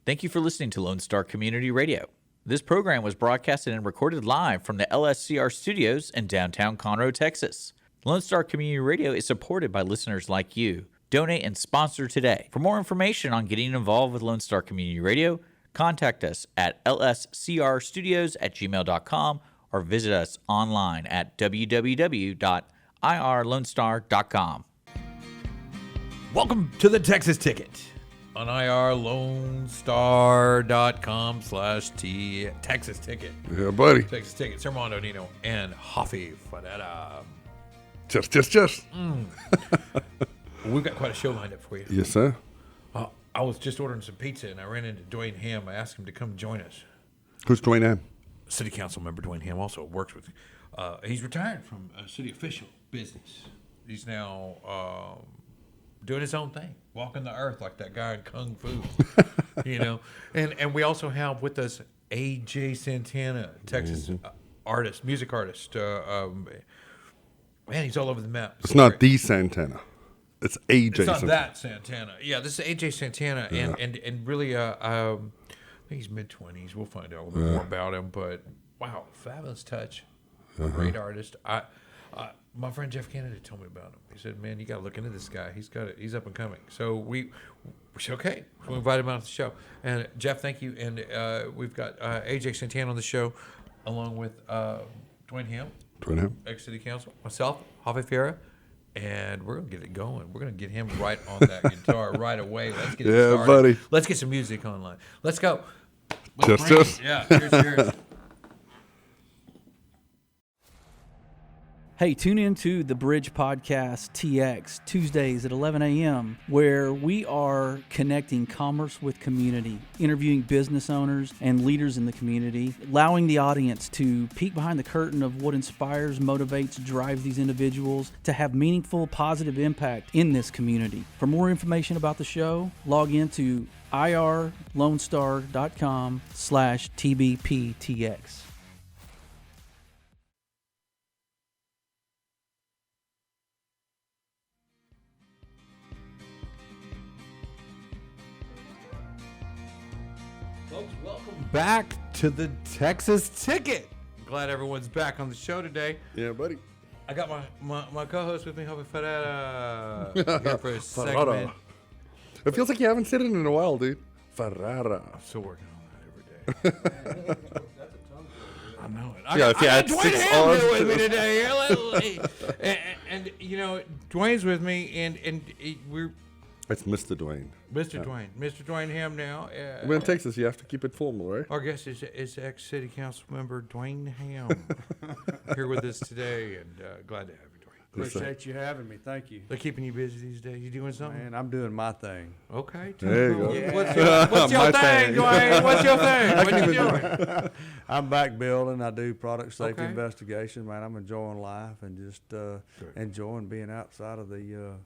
Thank you for listening to Lone Star Community Radio. This program was broadcasted and recorded live from the LSCR studios in downtown Conroe, Texas. Lone Star Community Radio is supported by listeners like you. Donate and sponsor today. For more information on getting involved with Lone Star Community Radio, contact us at lscrstudios@gmail.com or visit us online at www.irlonestar.com. Welcome to the Texas Ticket on irlonestar.com/T Texas Ticket. Yeah, buddy. Texas Ticket. It's Armando Nino and Hoffie Fadetta. Just. We've got quite a show lined up for you. Yes, sir. I was just ordering some pizza and I ran into Dwayne Ham. I asked him to come join us. Who's Dwayne Ham? City Council member Dwayne Ham also works with. He's retired from city official business. He's now doing his own thing, walking the earth like that guy in Kung Fu, you know. And we also have with us A.J. Santana, Texas artist, music artist. Man, he's all over the map. It's not the Santana. It's A.J. It's not Santana. that Santana. Yeah, this is A.J. Santana, and really, I think he's mid-20s. We'll find out a little bit more about him. But wow, fabulous touch, great artist. My friend Jeff Kennedy told me about him. He said, "Man, you got to look into this guy. He's up and coming." So we said, "Okay, we'll invite him out to the show." And Jeff, thank you. And we've got A.J. Santana on the show, along with Dwayne Hamm, ex-city council, myself, Hoffie Fadetta. And we're going to get it going. We're going to get him right on that guitar right away. Let's get it started. Yeah, buddy. Let's get some music online. Let's go. Just. Yeah, cheers. Hey, tune in to the Bridge Podcast TX Tuesdays at 11 a.m., where we are connecting commerce with community, interviewing business owners and leaders in the community, allowing the audience to peek behind the curtain of what inspires, motivates, drives these individuals to have meaningful, positive impact in this community. For more information about the show, log into irlonestar.com/TBPTX. Back to the Texas Ticket. Glad everyone's back on the show today. Yeah, buddy. I got my co-host with me, Hoffie Fadetta, here for a segment. It feels like you haven't said it in a while, dude. Ferrara. I'm still working on that every day. I know it. I got Dwayne Ham here with me today. and you know, Dwayne's with me, and we're... It's Mr. Dwayne. Mr. Dwayne Ham now. We're in Texas. You have to keep it formal, right? Our guest is ex-city council member Dwayne Ham here with us today, and glad to have you, Dwayne. Appreciate you having me. Thank you. They're keeping you busy these days. You doing something? Man, I'm doing my thing. Okay. There you go. Yeah. What's your thing, Dwayne? What's your thing? What you doing? I'm back building. I do product safety investigation. Man, I'm enjoying life and just enjoying being outside of the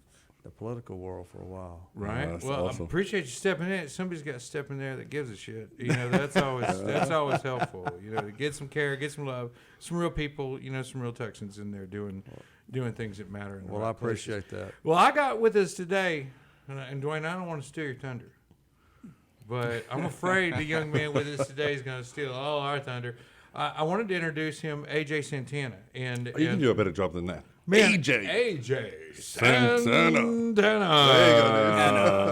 political world for a while. Right. That's well, awesome. I appreciate you stepping in. Somebody's got to step in there that gives a shit. You know, that's always helpful. You know, to get some care, get some love, some real people. You know, some real Texans in there doing things that matter. In the Well, right I appreciate places. that. Well, I got with us today, and Dwayne, I don't want to steal your thunder, but I'm afraid the young man with us today is going to steal all our thunder. I wanted to introduce him, A.J. Santana, and You can do a better job than that. man, A.J. Santana.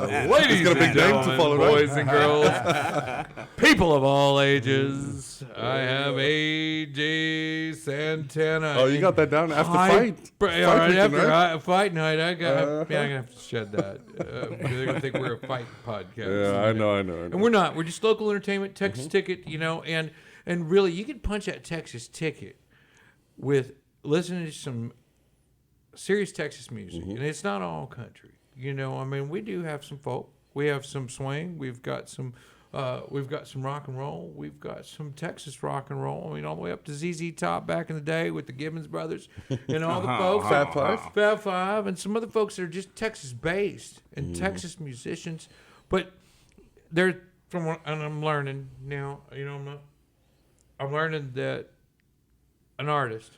He's Ladies got a big and name to gentlemen, follow, right? boys and girls, people of all ages, I have A.J. Santana. Oh, you got that down after fight? Fight night. I'm gonna have to shed that. They're gonna think we're a fight podcast. Yeah, I know. And we're not. We're just local entertainment, Texas Ticket, you know, and really, you can punch that Texas Ticket with listening to some serious Texas music, and it's not all country. You know, I mean, we do have some folk. We have some swing. We've got some rock and roll. We've got some Texas rock and roll. I mean, all the way up to ZZ Top back in the day with the Gibbons brothers and all the folks. Fab Five, and some other folks that are just Texas based and Texas musicians, but they're from. And I'm learning now. You know, I'm learning that an artist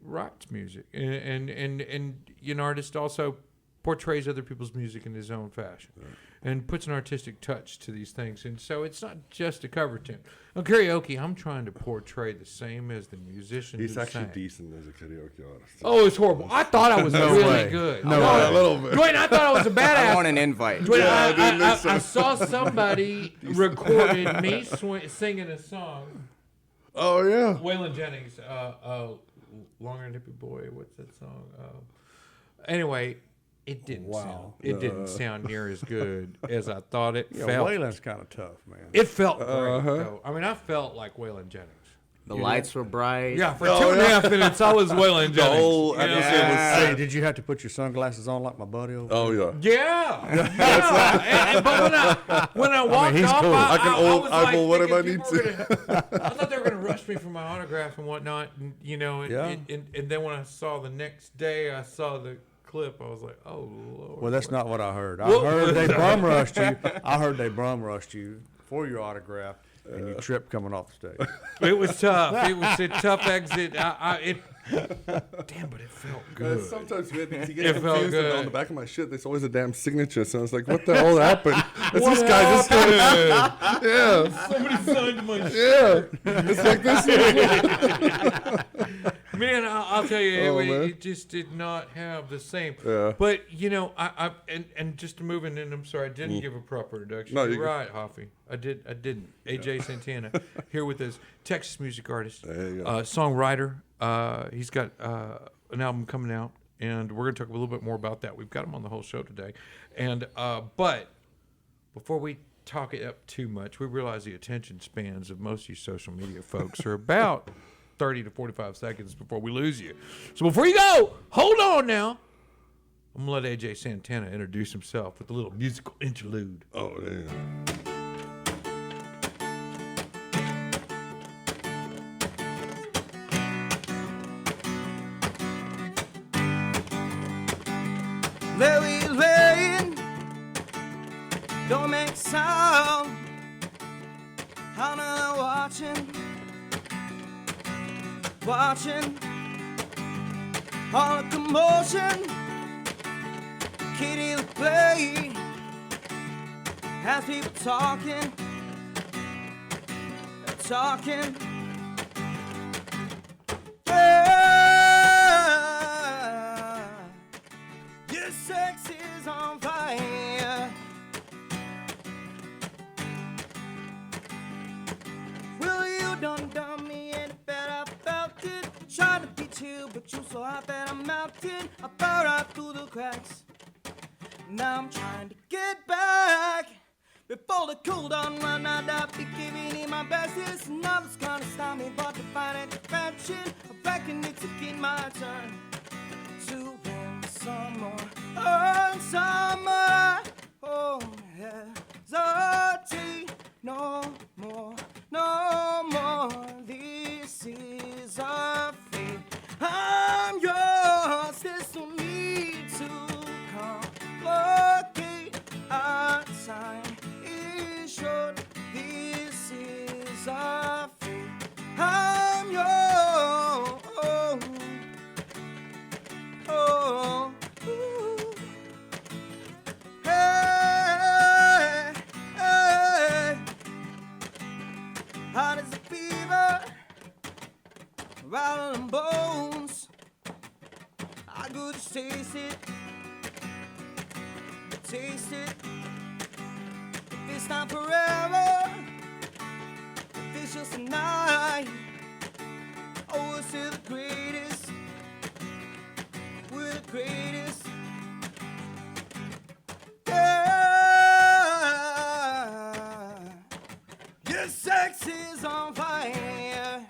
writes music, and an artist also portrays other people's music in his own fashion. Right. and puts an artistic touch to these things. And so it's not just a cover tune. On karaoke, I'm trying to portray the same as the musician. He's who actually sang. decent as a karaoke artist. Oh, it's horrible. I thought I was really way. good. No I way. A little bit. Dwayne, I thought I was a I badass. want an invite. Dwayne, Yeah, I saw somebody recorded me singing a song. Oh yeah. Waylon Jennings, Longer and Hippie Boy. What's that song? Anyway, it didn't sound. It didn't sound near as good as I thought it Yeah, felt. Waylon's kind of tough, man. It felt great, though. I mean, I felt like Waylon Jennings. The lights were bright. Yeah, for 2.5 minutes, I was Waylon Jennings. The whole You know? episode was Hey, did you have to put your sunglasses on like my buddy over Oh yeah. Yeah. But when I walked he's off, cool. I can was like eyeball whatever thinking I people need were gonna- I thought they were going to rush me for my autograph and whatnot, and, you know, and, Yeah. and then when I saw the next day, I saw the clip, I was like, oh, Lord. Well, that's not what I heard. I What heard was they bum rushed you. I heard they bum rushed you for your autograph, and you tripped coming off the stage. It was tough. It was a tough exit. Damn, but it felt good. Sometimes you get It confused felt and good. on the back of my shit. There's always a damn signature. So I was like, what the hell happened? It's What this guy just happened? yeah, Somebody signed my shit. yeah. It's like this. Man, I'll tell you, Oh, man. it just did not have the same. Yeah. But you know, and just to move in, I'm sorry, I didn't give a proper introduction. No, You're you- right, Hoffie. I didn't. AJ Santana here with us, Texas music artist, There you go. songwriter. He's got an album coming out, and we're gonna talk a little bit more about that. We've got him on the whole show today, and but before we talk it up too much, we realize the attention spans of most of you social media folks are about 30 to 45 seconds before we lose you. So before you go, hold on now. I'm going to let AJ Santana introduce himself with a little musical interlude. Oh damn. Larry Lane, don't make sound. I'm not watching all the commotion. Kitty the play has people talking. Yeah, your sex is on fire. Well, you done me and bet I felt it. Trying to beat you, but you so hot that I'm melted. I fell right through the cracks. Now I'm trying to get back. Before the cool down run out, I'll be giving it my best. It's nothing's gonna stop me but to find a defension. I reckon it's again my turn to win some more. Oh, some more. Oh, hesitate no more. This is our fate. I'm yours. There's no need to complicate. Our time is short. This is our fate. I'm yours. Oh, ooh. Hey, hey. Hot as a fever, rattling bones. I could just taste it. If it's not forever, if it's just a night, oh, we're still the greatest. We're the greatest. Yeah, your sex is on fire.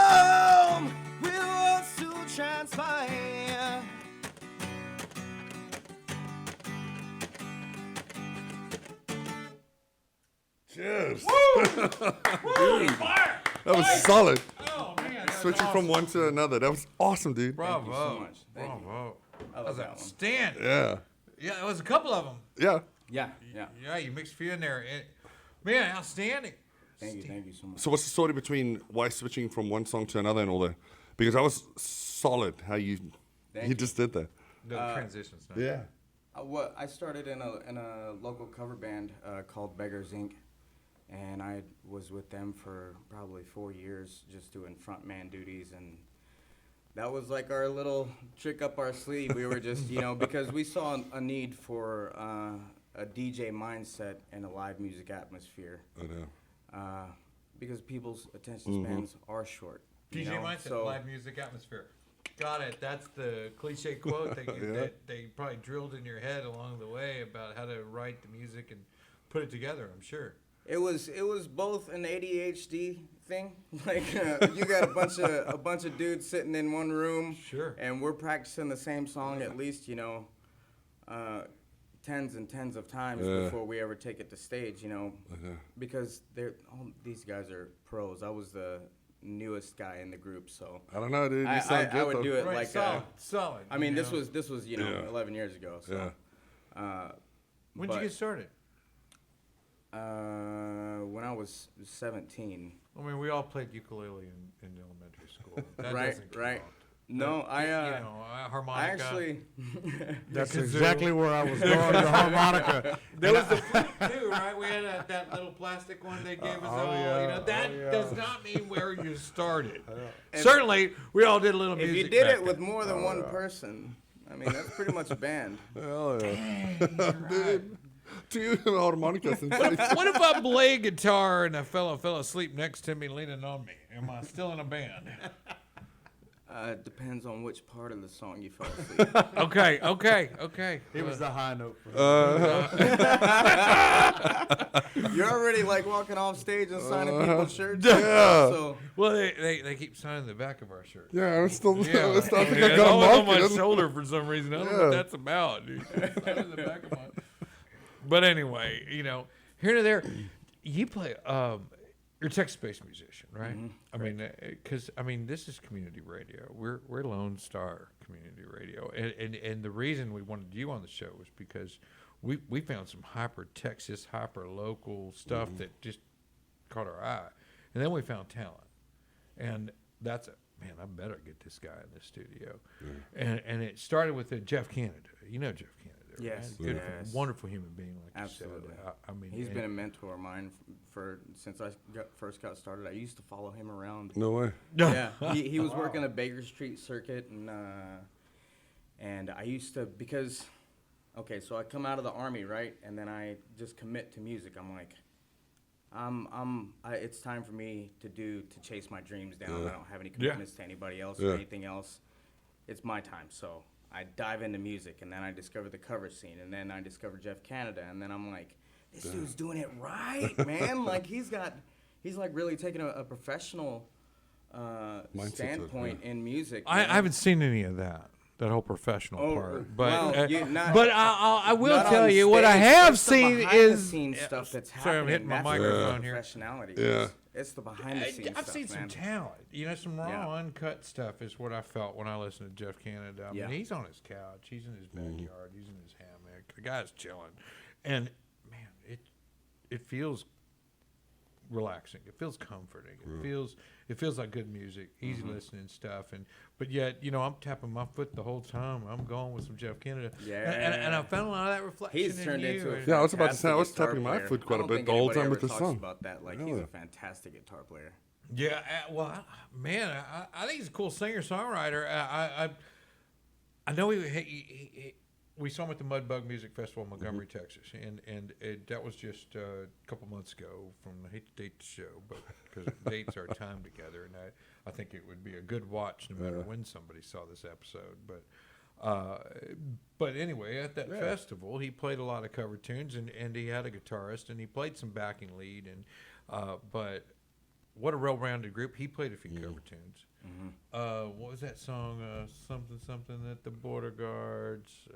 Consume with what's to transpire. Cheers. That was solid. Oh, man. Switching from one to another. That was awesome, dude. Bravo. so much. Thank you. Bravo. I That love was that one. outstanding. Yeah. Yeah, there was a couple of them. Yeah. Yeah. Yeah, you mixed a few in there. Man, outstanding. Thank you so much. So what's the story between why switching from one song to another and all that? because that was solid how you just did that. The transitions. Now. Yeah. I started in a local cover band called Beggars Inc., and I was with them for probably 4 years, just doing frontman duties, and that was like our little trick up our sleeve. We were just, because we saw a need for a DJ mindset and a live music atmosphere. I know. Because people's attention spans are short. DJ mindset, live music atmosphere. Got it. That's the cliche quote that they probably drilled in your head along the way about how to write the music and put it together, I'm sure. It was both an ADHD thing. Like you got a bunch of dudes sitting in one room, sure, and we're practicing the same song at least tens and tens of times before we ever take it to stage. Because all these guys are pros. I was the newest guy in the group, so I don't know, dude. You sound good, I would though. do it right, like solid. I mean, this was 11 years ago. So. When did you get started? When I was 17. I mean, we all played ukulele in elementary school. That Right. count. No, harmonica. I actually. That's exactly where I was going, the harmonica. There was the flute too, right? We had that little plastic one they gave us all. That does not mean where you started. Certainly, we all did a little music. If you did back it with more than one person, I mean, that's pretty much a band. Hell yeah. Dude. Dude, harmonica. What if I play guitar and a fellow fell asleep next to me leaning on me? Am I still in a band? It depends on which part of the song you fell asleep. Okay. It was the high note. You're already like walking off stage and signing people's shirts. Yeah. So Well, they keep signing the back of our shirt. Yeah, I'm still. Yeah, I think I it's got always on my marketed. shoulder for some reason. I don't know what that's about, dude. Signing the back of my. But anyway, here and there, you play. You're a Texas-based musician, right? Mm-hmm. I mean, this is community radio. We're Lone Star Community Radio, and the reason we wanted you on the show was because we found some hyper Texas, hyper local stuff that just caught our eye, and then we found talent, and that's man, I better get this guy in the studio, and it started with Jeff Canada. You know Jeff Canada. yes, Good, yes. wonderful human being, like Absolutely. you said. I mean, He's been a mentor of mine since I first got started. I used to follow him around. No way. Yeah, he was working a Baker Street circuit, and I used to so I come out of the Army, right, and then I just commit to music. I'm like, it's time for me to chase my dreams down. I don't have any commitments to anybody else or anything else. It's my time, so I dive into music, and then I discover the cover scene, and then I discover Jeff Canada, and then I'm like, this dude's doing it right, man. Like he's like really taking a professional standpoint in music. I haven't seen any of that whole professional part, but I will not tell on you what I stage, have it's the seen behind-the-scenes stuff that's happening. Sorry, I'm hitting my That's microphone the here. Professionality. Yeah. It's the behind the scenes I've stuff, seen some man. talent. Some raw, Yeah. uncut stuff is what I felt when I listened to Jeff Canada. I mean, he's on his couch, he's in his backyard, he's in his hammock. The guy's chilling, and man, it feels relaxing. It feels comforting. It feels like good music, easy listening stuff. But yet, I'm tapping my foot the whole time. I'm going with some Jeff Canada. Yeah. And I found a lot of that reflection He's in turned you. into a And- Yeah, I was about to say, I was fantastic tapping my guitar foot quite a player. bit the whole I don't time think with this anybody ever song. talks about that. Like he's a fantastic guitar player. Yeah, I think he's a cool singer-songwriter. I know we saw him at the Mudbug Music Festival in Montgomery, Texas, and that was just a couple months ago. I hate to date the show, but because it dates our time together, and I think it would be a good watch no matter when somebody saw this episode. But anyway, at that festival, he played a lot of cover tunes, and he had a guitarist, and he played some backing lead, but what a well-rounded group. He played a few cover tunes. What was that song? Something at the Border Guards.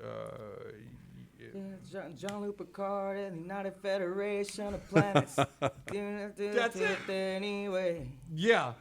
John Luke Picard and the United Federation of Planets. That's it. Anyway. Yeah.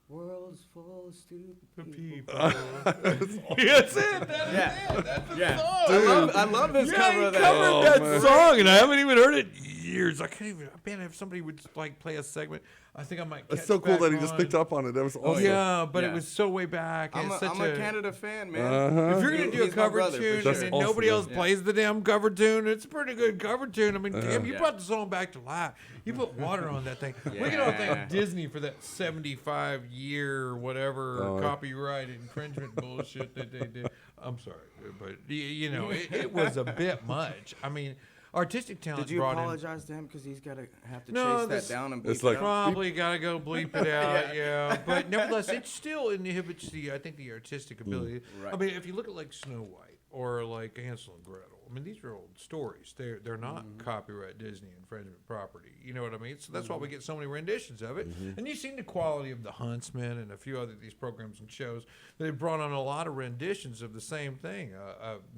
World's full of stupid people. That's it. That's the song. I love his cover of that. Covered that song, and I haven't even heard it years. I can't even. Man, if somebody would like play a segment, I think I might. It's catch so cool back that he just on. picked up on it. That was awesome. Yeah, but Yeah. it was so way back. I'm It's a, such I'm a Canada fan, man. If you're gonna do a He's my cover brother, for tune sure. and then That's nobody awesome, else yeah. plays the damn cover tune, it's a pretty good cover tune. I mean, damn, you Yeah. brought the song back to life. You put water on that thing. We can all Yeah. thank Disney for that 75-year whatever copyright infringement bullshit that they did. I'm sorry, but you know, it was a bit much. I mean, artistic talent Did you brought in. apologize to him because he's got to have to No, chase this- that down and it's bleep like- it out? Probably gotta go bleep it out, yeah. But nevertheless, it still inhibits the artistic ability. Right. I mean, if you look at like Snow White or like Hansel and Gretel, I mean, these are old stories. They're not copyright Disney infringement property. You know what I mean? So that's why we get so many renditions of it. And you've seen the quality of The Huntsman and a few other these programs and shows. They've brought on a lot of renditions of the same thing.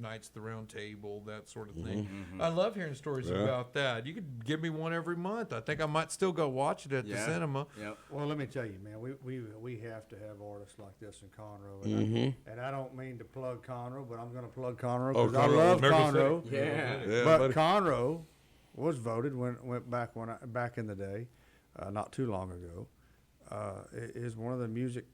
Knights of the Round Table, that sort of thing. I love hearing stories about that. You could give me one every month. I think I might still go watch it at the Yeah. cinema. Yep. Well, let me tell you, man, we have to have artists like this in Conroe. And I don't mean to plug Conroe, but I'm going to plug Conroe because I Conroe, love American Conroe. Yeah. Yeah, But buddy. Conroe was voted back in the day, not too long ago, is one of the music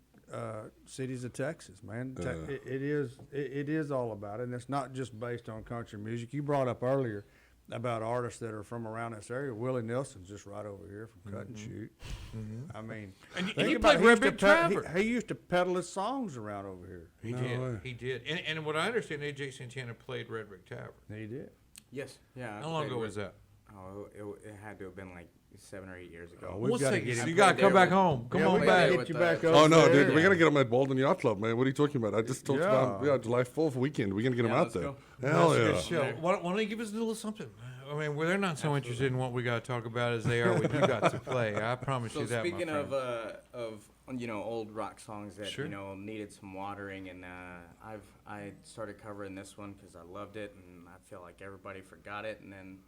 cities of Texas, man. It is all about it, and it's not just based on country music. You brought up earlier about artists that are from around this area. Willie Nelson's just right over here from Cut and Shoot. I mean, And think he about played it, Red used to Big pe- Tavern. He used to peddle his songs around over here. He did. He did. And what I understand, A.J. Santana played Red Brick Tavern. He did. Yes. Yeah. I How long played ago with- was that? Oh, it had to have been like 7 or 8 years ago. We've We'll gotta see. get So him you got to played come there back with- home. Come Yeah, on we back. gotta with get you the- back Oh over no, there. dude, we gotta get him at Baldwin Yacht Club, man. What are you talking about? I just talked about July 4th weekend. We're gonna get him Yeah, out let's there. go. Hell That's a yeah! good show. Why don't you give us a little something? I mean, well, they're not so interested in what we got to talk about as they are what you got to play. I promise So you that. speaking my friend. of old rock songs that Sure. needed some watering, and I started covering this one because I loved it, and I feel like everybody forgot it, and then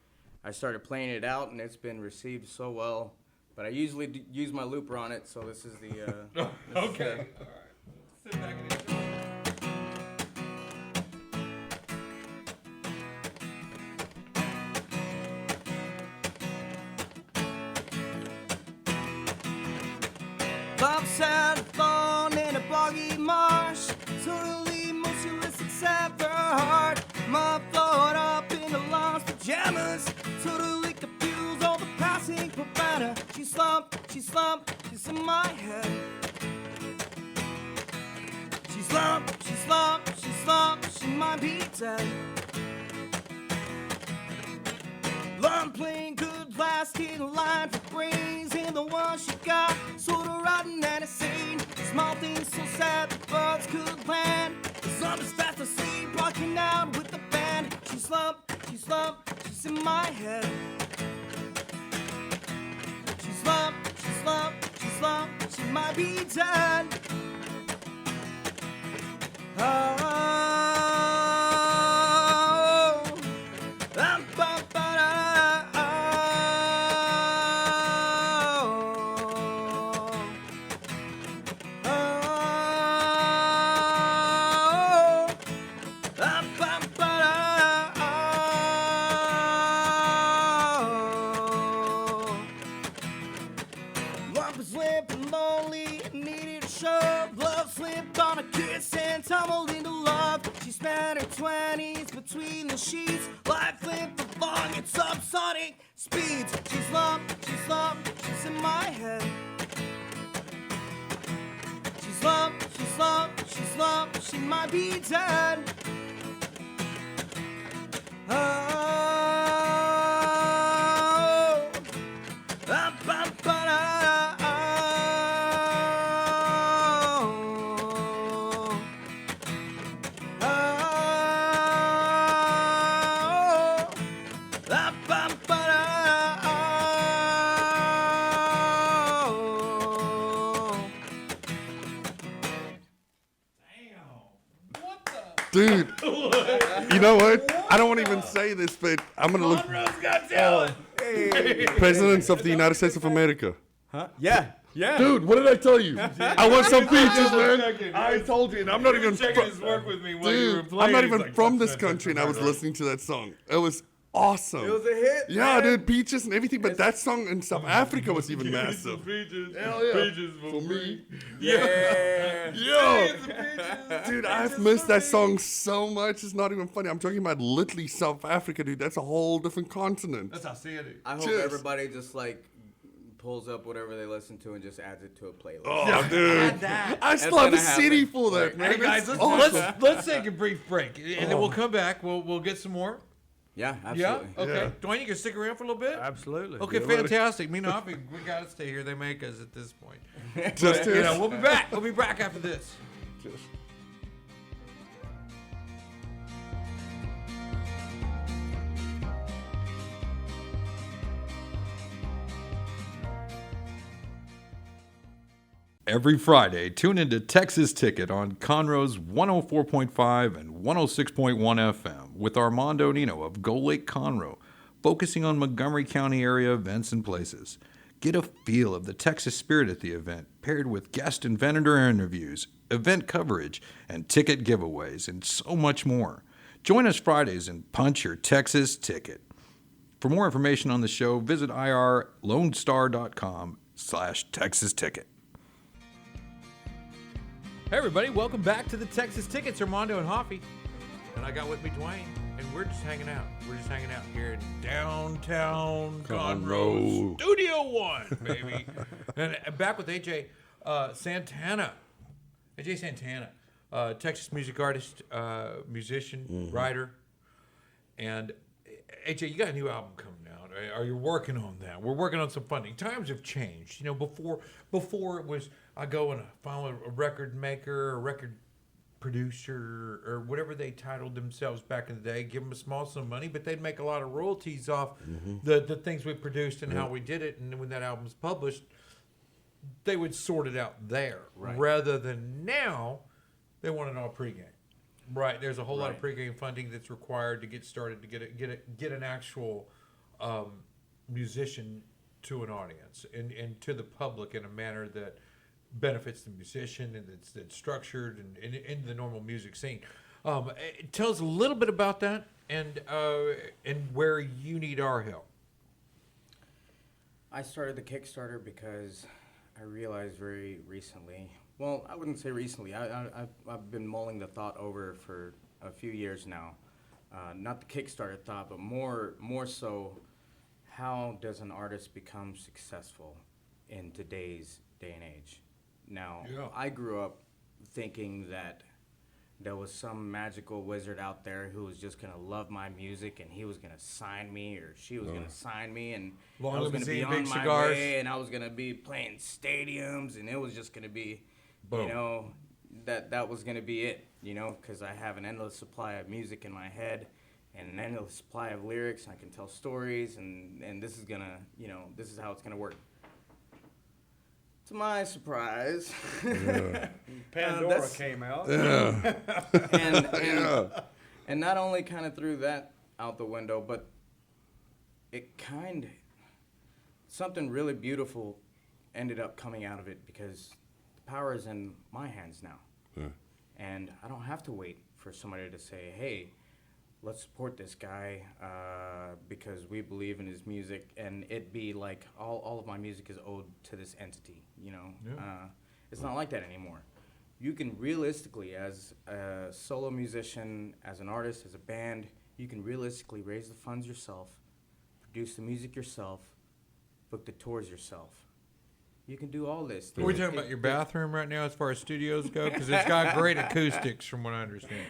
I started playing it out, and it's been received so well. But I usually use my looper on it, so this is the this is the- Okay. All right. Sit back and enjoy. Bob sat alone in a boggy marsh, totally motionless except for her heart. Mom floated up in the lawn's pajamas, totally confused, all the passing provider. She slumped, she's in my head. She slumped, she might be dead. I'm playing good plastic line for brains, and the one she got sort of rotten and insane. Small things so sad the birds could plan. The sun is fast asleep, rocking out with the band. She slumped, she's in my head. She slumped, she might be dead. Lump was limp and lonely and needed a shove. Love slipped on a kiss and tumbled into love. She spent her 20s between the sheets. Life limped along at subsonic speeds. She's slumped, she's in my head. She's slumped, she might be dead. Dude, you know what? I don't want to even say this, but I'm gonna look. Presidents of the United States of America. Yeah. Dude, what did I tell you? I want some peaches, man. I told you, and I'm not even. Checking his work with me while you were Dude, playing. I'm not He's even like, from "That's this country, and I was listening to that song. It was awesome. It was a hit. Yeah, man. dude, Peaches and everything. But that song in South Africa was even massive. Hell yeah. Peaches For me. Yeah. Yo, dude, I've missed that song so much. It's not even funny. I'm talking about literally South Africa, dude. That's a whole different continent. That's how I see it. I hope Cheers. everybody just like pulls up whatever they listen to and just adds it to a playlist. Oh, dude. I still have gonna a CD happen. for that, man. Hey guys, It's let's, awesome. let's take a brief break, and then we'll come back. We'll get some more. Yeah, Yeah. absolutely. Okay. Dwayne, you can stick around for a little bit. Absolutely. Okay, fantastic. Me and Hoffie, we gotta stay here. They make us at this point. Just You know, we'll be back. We'll be back after this. Every Friday, tune into Texas Ticket on Conroe's 104.5 and 106.1 FM with Armando Nino of Gold Lake Conroe, focusing on Montgomery County area events and places. Get a feel of the Texas spirit at the event, paired with guest and vendor interviews, event coverage, and ticket giveaways, and so much more. Join us Fridays and punch your Texas ticket. For more information on the show, visit irlonestar.com/Texas Ticket. Hey everybody, welcome back to the Texas Tickets. Armando and Hoffie, and I got with me Dwayne, and we're just hanging out. We're just hanging out here in downtown Conroe, Studio One, baby. and back with AJ Santana. AJ Santana, Texas music artist, musician, writer, and AJ, you got a new album coming out. Are you working on that? We're working on some funding. Times have changed. You know, before it was I go and follow a record maker, a record producer, or whatever they titled themselves back in the day, give them a small sum of money, but they'd make a lot of royalties off the things we produced and how we did it. And when that album's published, they would sort it out there. Right. Rather than now, they want it all pregame. Right. There's a whole lot of pregame funding that's required to get started to get an actual musician to an audience and to the public in a manner that benefits the musician and that's structured and in the normal music scene. Tell us a little bit about that and where you need our help. I started the Kickstarter because I realized very recently. Well, I wouldn't say recently. I've been mulling the thought over for a few years now. Not the Kickstarter thought, but more so, how does an artist become successful in today's day and age? Now, I grew up thinking that there was some magical wizard out there who was just going to love my music and he was going to sign me or she was going to sign me and Long I was going to be limousine, on big my cigars. way and I was going to be playing stadiums and it was just going to be, Boom. you know, that was going to be it, you know, because I have an endless supply of music in my head and an endless supply of lyrics. I can tell stories and this is going to, you know, this is how it's going to work. To my surprise, Pandora came out. and not only kind of threw that out the window, but it something really beautiful ended up coming out of it because the power is in my hands now. And I don't have to wait for somebody to say, hey, let's support this guy because we believe in his music, and it be like all of my music is owed to this entity, you know. It's not like that anymore. You can realistically, as a solo musician, as an artist, as a band, you can realistically raise the funds yourself, produce the music yourself, book the tours yourself. You can do all this. Are we talking about your bathroom right now as far as studios go? Because it's got great acoustics from what I understand.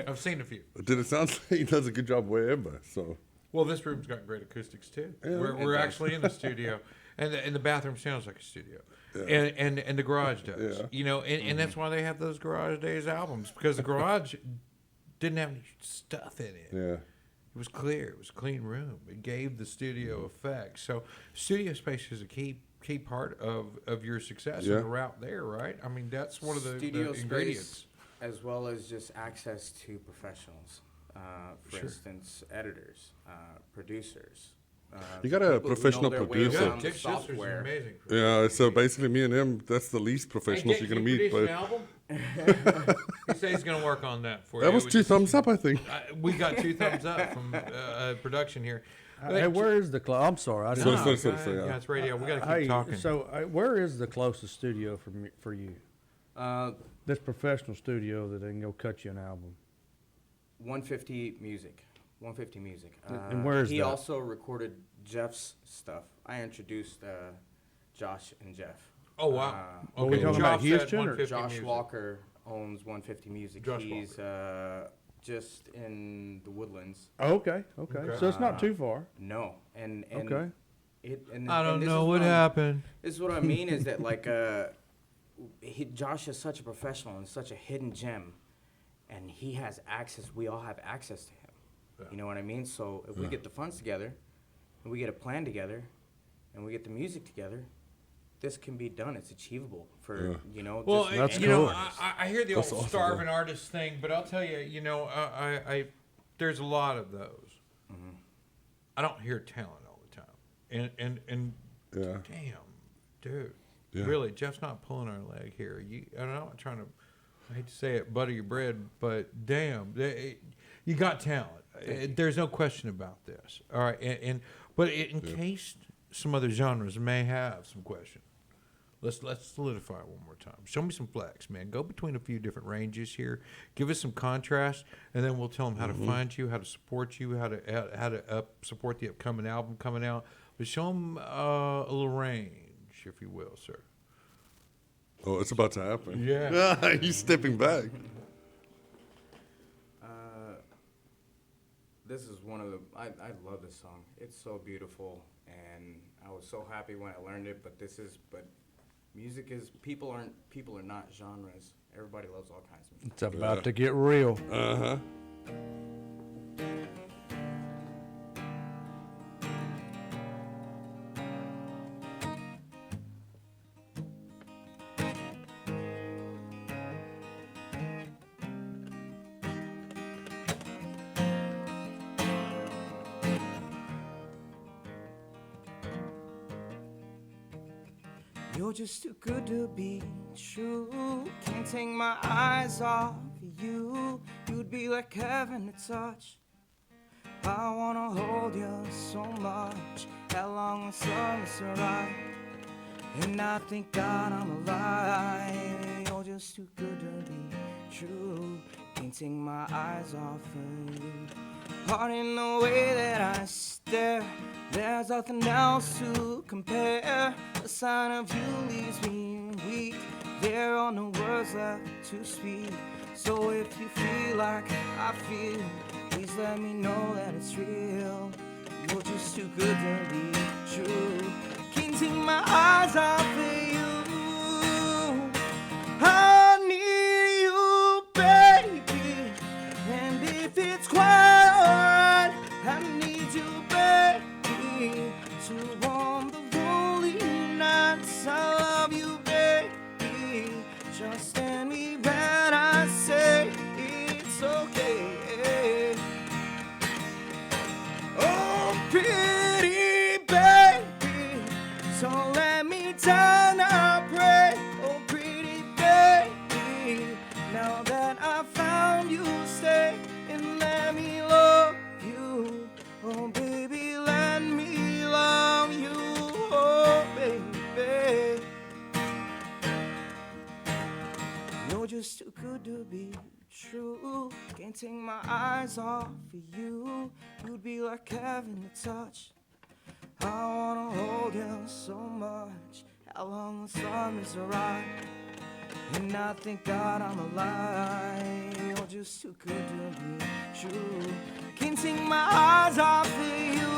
I've seen a few. Did it sound like he does a good job wherever? So. Well, this room's got great acoustics too. Yeah, We're actually in the studio, and the bathroom sounds like a studio, Yeah. and the garage does. Yeah. You know, and that's why they have those Garage Days albums because the garage didn't have any stuff in it. Yeah. It was clear. It was a clean room. It gave the studio effect. So studio space is a key part of your success Yeah. and the route there, right? I mean, that's one of the studio ingredients. space, as well as just access to professionals. For instance, editors, producers, You got a people who know professional their way producer. around the Dick Sister's software. amazing. Yeah, so basically me and him, that's the least professionals you're going to meet. But But he says he's going to work on that for you. that was It 2 thumbs up, I think. we got 2 thumbs up from production here. Hey, where is the I'm sorry, I So- didn't. so- Go ahead. yeah. Yeah, it's radio. We got to keep Hey, talking. so where is the closest studio for you? This professional studio that they can go cut you an album. 150 Music. 150 Music. And where is he that? also recorded Jeff's stuff. I introduced Josh and Jeff. Oh, wow. Are we talking about Josh said Houston or- 150 Josh music. Walker owns 150 Music. Josh He's just in the Woodlands. Oh, okay. So it's not too far. No, and Okay. I don't this know is what I'm- happened. This is what I mean is that like Josh is such a professional and such a hidden gem, and he has access. We all have access to him. You know what I mean? So if we get the funds together, and we get a plan together, and we get the music together, this can be done. It's achievable for Well, just That's you know, cool. I hear the old That's awesome, starving artist thing, but I'll tell you, I there's a lot of those. Mm-hmm. I don't hear talent all the time, and Yeah. damn, dude, Yeah. really, Jeff's not pulling our leg here. I'm not trying to, I hate to say it, butter your bread, but damn, you got talent. There's no question about this. All right, but in case some other genres may have some question, let's solidify it one more time. Show me some flex, man. Go between a few different ranges here. Give us some contrast, and then we'll tell them how to find you, how to support you, how to support the upcoming album coming out. But show them a little range, if you will, sir. Oh, it's about to happen. Yeah. He's stepping back. This is one of the I love this song. It's so beautiful, and I was so happy when I learned it. But music is people are not genres. Everybody loves all kinds of music. It's about to get real. Uh-huh. You're just too good to be true. Can't take my eyes off you. You'd be like heaven to touch. I wanna hold you so much. How long the sun is right. And I thank God I'm alive. You're just too good to be true. Can't take my eyes off of you. Heart in the way that I stare. There's nothing else to compare. The sign of you leaves me weak. There are no words left to speak. So if you feel like I feel, please let me know that it's real. You're just too good to be true. Can't take my eyes off of you. I need you, baby. And if it's quite alright, I need you, baby, to warm the lonely nights. I love you, baby. Just stand me right, I say it's okay. Oh, pretty baby, so let me down, I pray. Oh, pretty baby, now that I found you, stay and let me love you. Oh, baby, let me love you. Oh, baby, you're just too good to be true. Can't take my eyes off of you. You'd be like heaven to touch. I wanna hold you so much. How long the sun is right. And I thank God I'm alive. You're just too good to be true. Can't take my eyes off of you.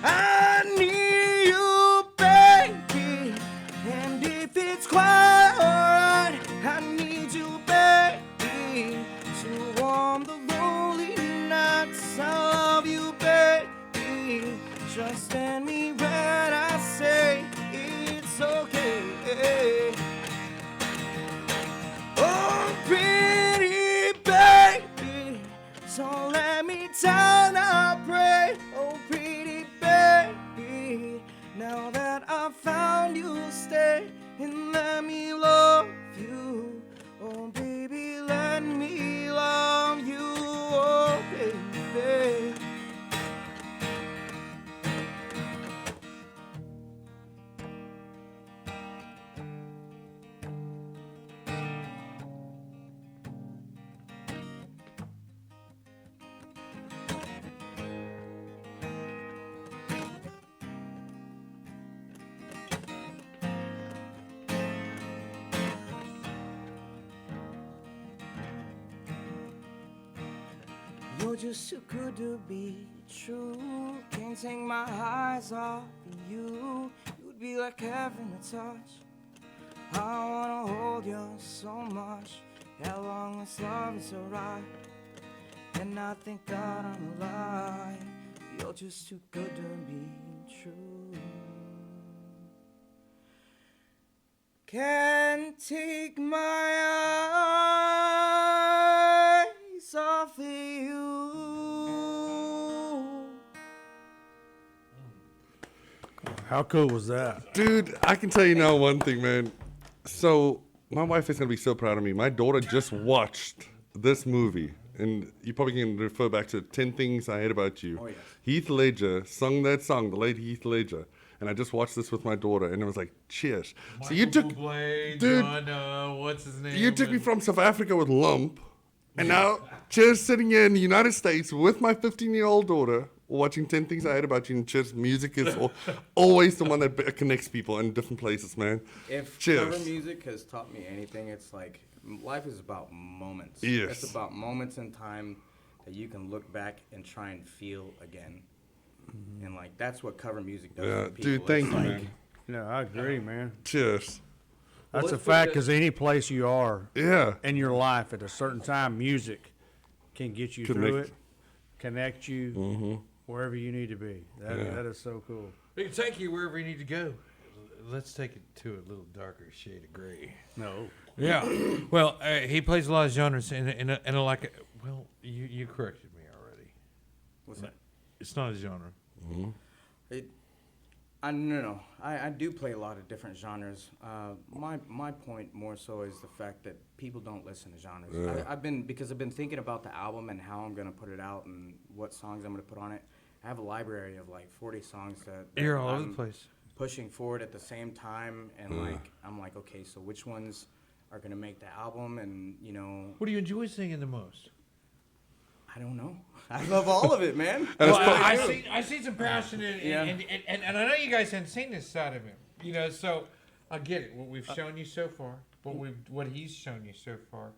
I need you, baby. And if it's quite alright, I need you, baby, to warm the lonely nights. I love you, baby. Just stand me right, I say it's okay. Oh, pretty baby, so let me down, I pray. Oh, me love you, oh baby. You're just too good to be true. Can't take my eyes off of you. You'd be like heaven to touch. I wanna hold you so much. How long this love is alright. And I think that I'm alive. You're just too good to be true. Can't take my eyes off of you. How cool was that? Dude, I can tell you now one thing, man. So, my wife is going to be so proud of me. My daughter just watched this movie, and you probably can refer back to 10 Things I Hate About You. Oh, yes. Heath Ledger sung that song, the late Heath Ledger. And I just watched this with my daughter, and it was like, cheers. So you took, Bublé, dude, John, what's his name? you took me from South Africa with Lump, and now cheers sitting here in the United States with my 15-year-old daughter, watching 10 Things I Hate About You, and cheers, music is always the one that connects people in different places, man. If Cheers. cover music has taught me anything, it's like life is about moments. Yes. It's about moments in time that you can look back and try and feel again. And like that's what cover music does Yeah, for people. dude, thank It's you, like, man. No, I agree, man. Cheers. That's a let's put fact, that- because any place you are Yeah. in your life at a certain time, music can get you through Connect. it, connect you wherever you need to be. That is so cool. It can take you wherever you need to go. Let's take it to a little darker shade of gray. No. Yeah. Well, he plays a lot of genres, and like, well, you corrected me already. what's that? It's not a genre. No. I do play a lot of different genres. My point more so is the fact that people don't listen to genres. I've been thinking about the album and how I'm gonna put it out and what songs I'm gonna put on it. I have a library of like 40 songs that You're all over I'm the place. pushing forward at the same time, and like I'm like, okay, so which ones are gonna make the album, and you know, What do you enjoy singing the most? I don't know. I love all of it, man. Well, I see some passion in, Yeah. and I know you guys haven't seen this side of him, you know. So I get it. What we've shown you so far, what he's shown you so far,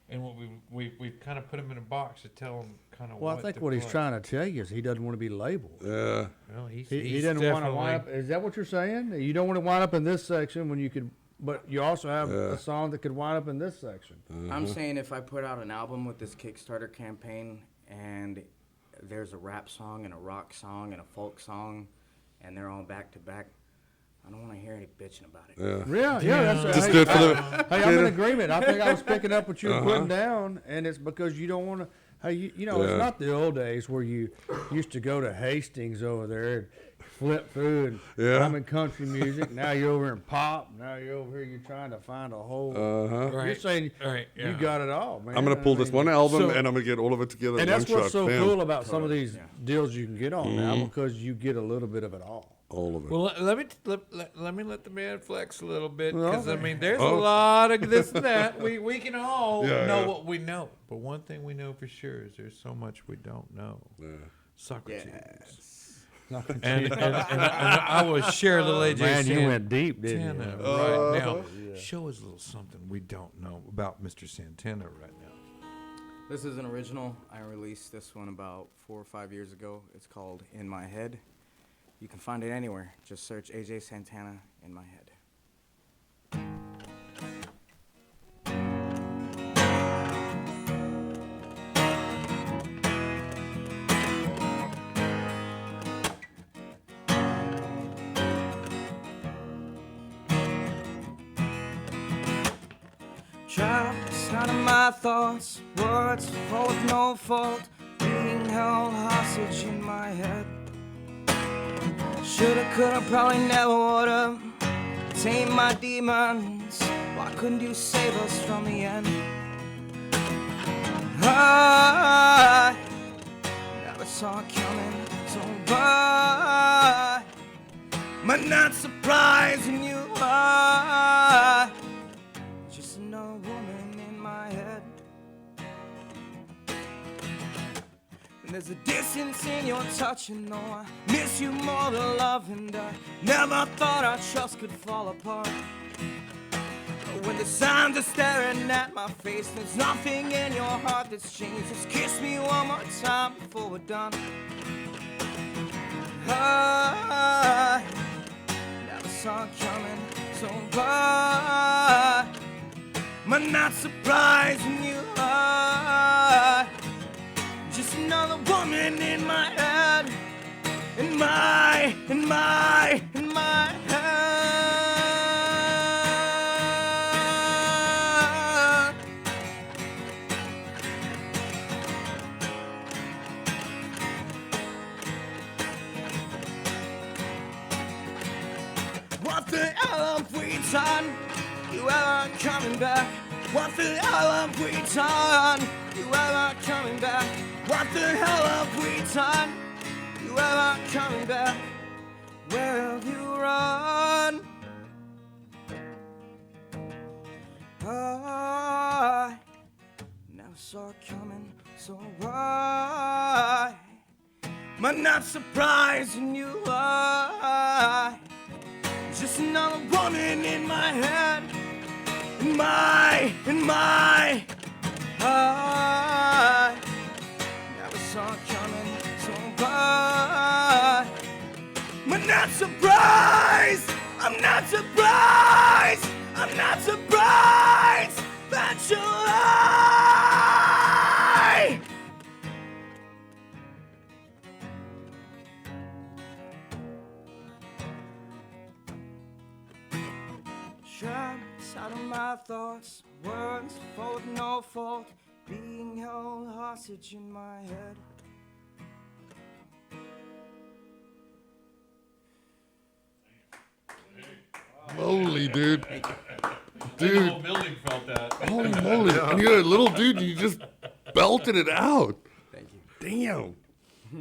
and what we've kind of put him in a box to tell him kind of. Well, I think what he's trying to tell you is he doesn't want to be labeled. Yeah. Well, He he's doesn't want to definitely- wind up. Is that what you're saying? You don't want to wind up in this section when you could, but you also have a song that could wind up in this section. I'm saying if I put out an album with this Kickstarter campaign and there's a rap song and a rock song and a folk song and they're all back to back, I don't want to hear any bitching about it. Yeah. That's Just hey, do it for the. Hey, I'm in agreement. I think I was picking up what you were putting down, and it's because you don't want to. Hey, you know, it's not the old days where you used to go to Hastings over there and flip through and I'm in country music. Now you're over in pop. Now you're over here. You're trying to find a whole. You're saying you got it all, man. I'm gonna pull this one album so- and I'm gonna get all of it together. And in that's one what's shot. so Bam. cool about some of these deals you can get on now, because you get a little bit of it all. All of it. Well, let me let the man flex a little bit, because I Okay. mean, there's a lot of this and that. We can all Yeah, know yeah. what we know, but one thing we know for sure is there's so much we don't know. Socrates. And I will share a little AJ Man, you went deep, didn't Santana you? right now. Show us a little something we don't know about Mr. Santana right now. This is an original. I released this one about 4 or 5 years ago. It's called In My Head. You can find it anywhere. Just search AJ Santana In My Head. Traps out of my thoughts, words fall with no fault, being held hostage in my head. Shoulda, coulda, probably never woulda tame my demons. Why couldn't you save us from the end? there's a distance in your touch, and though I miss you more than love, and I never thought our trust could fall apart. When the signs are staring at my face, there's nothing in your heart that's changed. Just kiss me one more time before we're done. I never saw it coming, so why am I not surprised when you are just another woman in my head, in my head. What the hell have we done? You ever coming back? What the hell have we done? You ever coming back? What the hell have we done? You ever coming back? Where have you run? I never saw it coming, so why am I not surprised when you lie? Just another woman in my head, in my I never saw it coming, so why am I not surprised? I'm not surprised. I'm not surprised that you lie. Trapped out of my thoughts, words full with no fault, being held hostage in my head. Moly, dude. The Dude, whole building felt that. holy moly. And you're a little dude, you just belted it out. Thank you. Damn.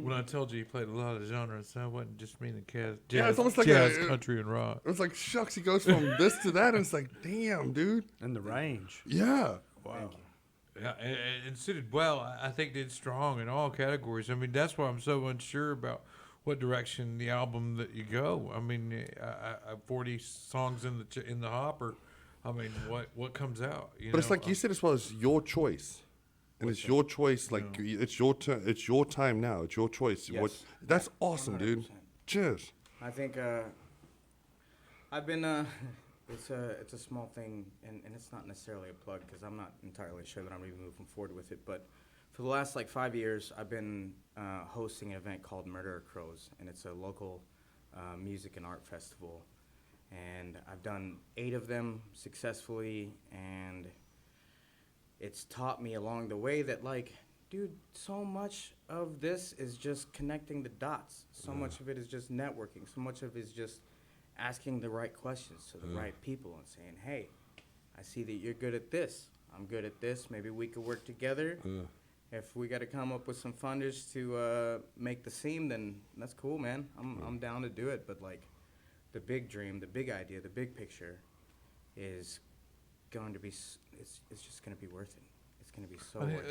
When I told you he played a lot of genres, I wasn't just meaning jazz, Yeah, it's almost like jazz, a- country, and rock. It was like, shucks, he goes from this to that, and it's like, damn, dude. And the range. Yeah. Wow. Yeah, and suited well. I think did strong in all categories. I mean, that's why I'm so unsure about what direction the album that you go. I mean, I 40 songs in the hopper. I mean, what comes out? But it's like you said as well, it's your choice. And it's your choice, like, it's your turn. It's your time now. It's your choice. Yes. That's awesome, dude. 100%. Cheers. I think I've been it's a small thing, and it's not necessarily a plug because I'm not entirely sure that I'm even moving forward with it. But for the last 5 years, I've been hosting an event called Murder Crows, and it's a local music and art festival. And I've done 8 of them successfully, and it's taught me along the way that, dude, so much of this is just connecting the dots. So much of it is just networking. So much of it is just asking the right questions to the right people and saying, hey, I see that you're good at this. I'm good at this. Maybe we could work together. If we got to come up with some funders to make the scene, then that's cool, man. I'm down to do it. But, the big dream, the big idea, the big picture is going to be, it's just going to be worth it. It's going to be so worth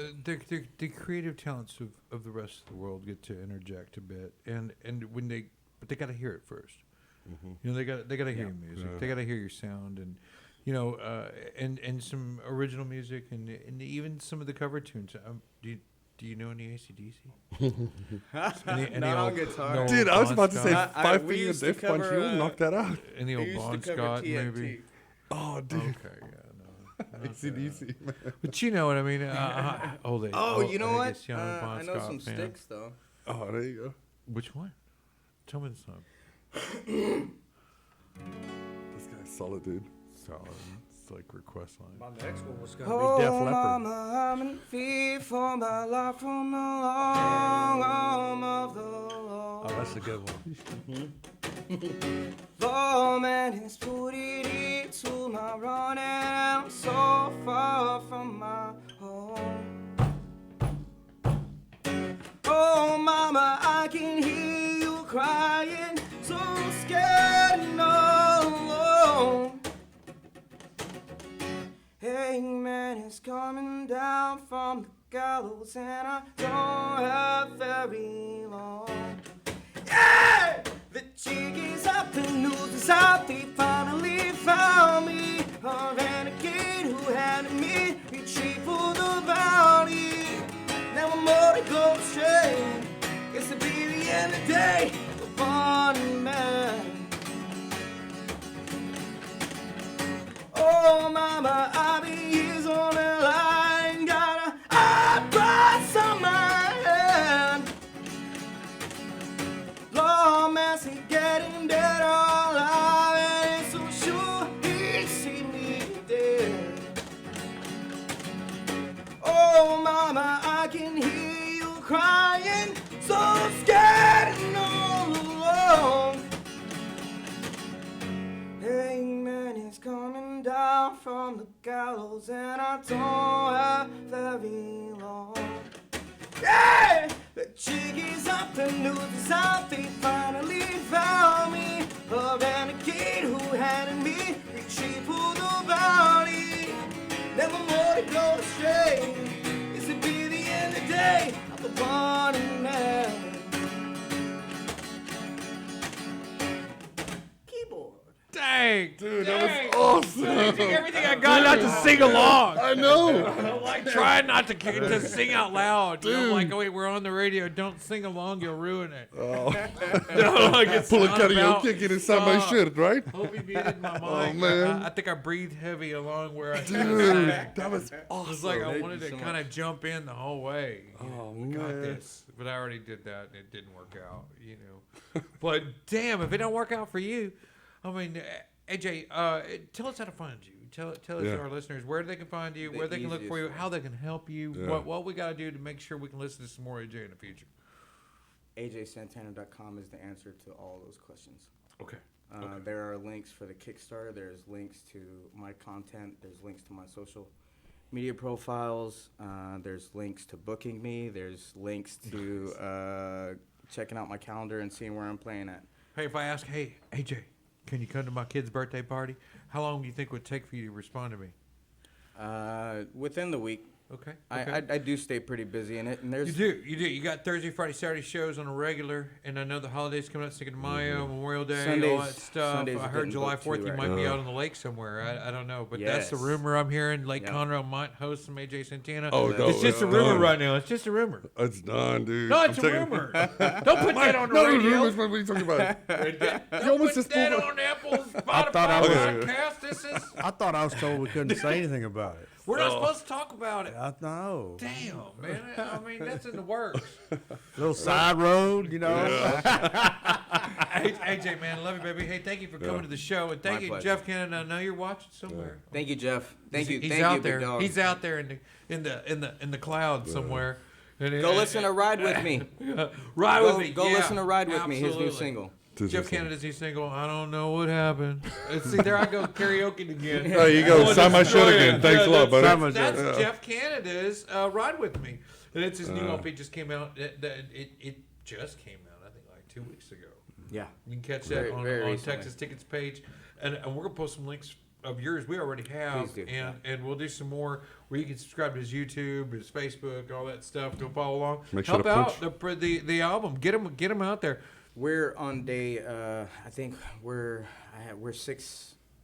it. The creative talents of the rest of the world get to interject a bit, and when they got to hear it first. You know, they got to hear your music. They got to hear your sound, and and some original music, and even some of the cover tunes. Do you know any AC/DC? Not on guitar. Dude, I was about to say I- we 5 Finger used to Death Punch. cover, You'll knock that out. Any We old used to Bon cover Scott, TNT. maybe? Oh, dude. Okay, yeah, no. ACDC, man. But you know what I mean. Old age. Oh, you know I what? guess young Bon I know Scott some fan. sticks, though. Oh, there you go. Which one? Tell me the song. This guy's solid, dude. Solid. It's like request line. My next one was going to be Def Leppard. Mama, I'm in fear for my life from the long arm of the law. Oh, that's a good one. The man has put it into my running. I'm so far from my home. Oh, mama, I can hear you crying, so scared and alone. Hangman is coming down from the gallows and I don't have very long. Yeah! The chickies up, the news is out, they finally found me. A renegade who had me retrieve for the bounty. Now I'm more to go straight. Guess it'll be the end of the day. The one man. Oh, mama, I've been years on the line. Got a eyebrows on my head. Lord, mercy, getting dead or alive. And it's so sure he'd see me dead. Oh, mama, I can hear you crying. So scared and all alone. Hey, man, he's coming down from the gallows, and I don't have very long. Yeah! The chickies up, the news is out, they finally found me. A renegade who had me retrieve for the bounty. Never more to go astray. This will be the end of the day. I'm the one man. Keyboard. Dang, Dude, dang. that was awesome. I took everything I got not to sing along. I know. I'm like trying not to sing out loud. You know, like, oh wait, we're on the radio. Don't sing along, you'll ruin it. Oh. No, like it's Pull a not about karaoke, get inside my shirt, right? Hope he muted my mic. man. I think I breathed heavy along where I Dude, sang. that was It awesome. was like I wanted to kind of jump in the whole way. Oh, Got man. this, but I already did that and it didn't work out. You know, but damn, if it don't work out for you, I mean, AJ, tell us how to find you. Tell us, Yeah. our listeners, where they can find you, The where they can look for you, easiest how they can help you, Yeah. what we got to do to make sure we can listen to some more AJ in the future. AJSantana.com is the answer to all those questions. Okay. There are links for the Kickstarter. There's links to my content. There's links to my social media profiles. There's links to booking me. There's links to checking out my calendar and seeing where I'm playing at. Hey, if I ask, hey, AJ, can you come to my kid's birthday party? How long do you think it would take for you to respond to me? Within the week. Okay. I do stay pretty busy in it, and there's You do. You got Thursday, Friday, Saturday shows on a regular, and I know the holidays coming up, Cinco de Mayo, Memorial Day, all Sundays- that stuff. Sundays I are heard getting July booked 4th too you right might now. be out on the lake somewhere. I don't know, but that's the Yes. rumor I'm hearing. Lake Yep. Conroe might host some AJ Santana. Oh, no, it's just a it's rumor done. right now. It's just a rumor. It's done, dude. No, it's I'm a taking- rumor. Don't put that on the No, radio. rumors, what are you talking about? Don't almost put just that pulled on Apple's thought I Spotify was- podcast. This is. I thought I was told we couldn't say anything about it. We're not supposed to talk about it. I know. Damn, man. I mean, that's in the works. Little side road, you know. Hey, AJ, man, love you, baby. Hey, thank you for coming to the show, and thank My you, pleasure. Jeff Cannon. I know you're watching somewhere. Thank you, Jeff. Thank you. He's Thank out you, there. big dog. He's out there in the clouds somewhere. And, Go listen to Ride With Me. Ride Go, with me. go yeah, listen to Ride With Me, his absolutely. new single. Jeff Canada's new single. I don't know what happened. See, there I go karaoke again. There you go. Sign my shirt again. Thanks a lot, buddy. Sign my That's shirt. Jeff Canada's Ride With Me. And it's his new LP just came out. It just came out, I think, like 2 weeks ago. Yeah. You can catch Very- that on very recently. Texas Tickets page. And we're going to post some links of yours we already have. Please do. And we'll do some more where you can subscribe to his YouTube, his Facebook, all that stuff. Go follow along. Make sure Help to out the album. Get them out there. We're on day, I think we're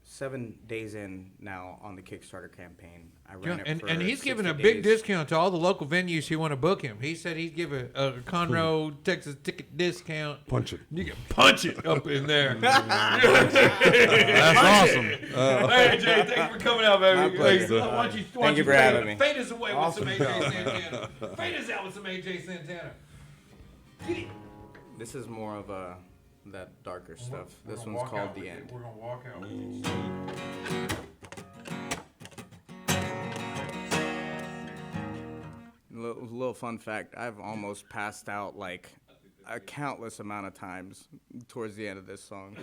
7 days in now on the Kickstarter campaign. I ran it for And he's 60 giving a big days. discount to all the local venues who want to book him. He said he'd give a Conroe, Texas ticket discount. Punch it. You can punch it up in there. That's awesome. Hey, Jay, thank you for coming out, baby. My pleasure. Why don't you Thank you for having me. Fade us away with some AJ Santana. Fade us out with some AJ Santana. Get it. This is more of that darker stuff. We're This gonna one's walk out called The with End. it. We're going to walk out with it. Little fun fact, I've almost passed out like a countless amount of times towards the end of this song.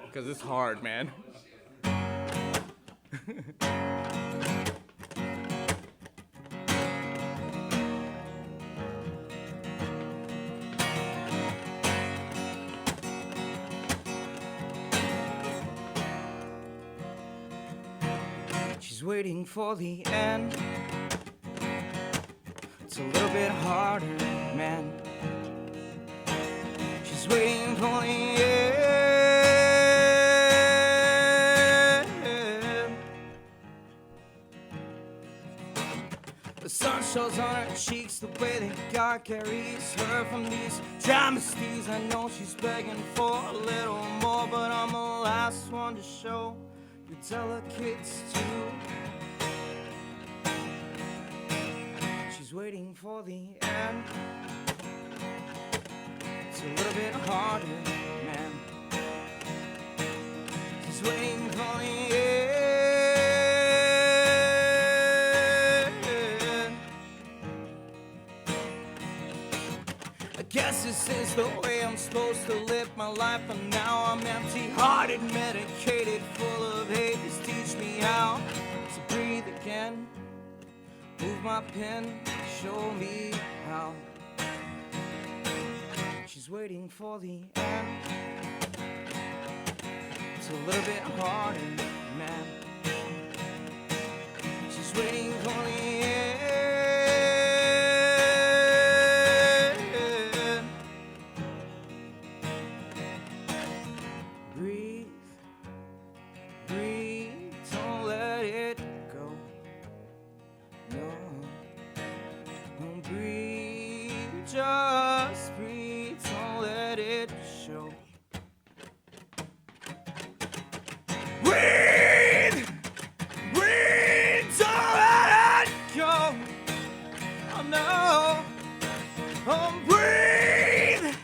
Because it's hard, man. She's waiting for the end It's a little bit harder, man. She's waiting for the end. The sun shows on her cheeks, the way that God carries her from these travesties. I know she's begging for a little more, but I'm the last one to show. You tell her kids too. She's waiting for the end. It's a little bit harder, man. She's waiting for the end. I guess this is the way I'm supposed to live my life, but now I'm empty-hearted, medicated, full of hate. Just teach me how to breathe again. Move my pen, show me how. She's waiting for the end. It's a little bit harder, man. She's waiting for the end. Breathe, breathe, don't let it go. No, don't breathe, just breathe, don't let it show. Breathe, breathe, don't let it go. Oh no, oh breathe,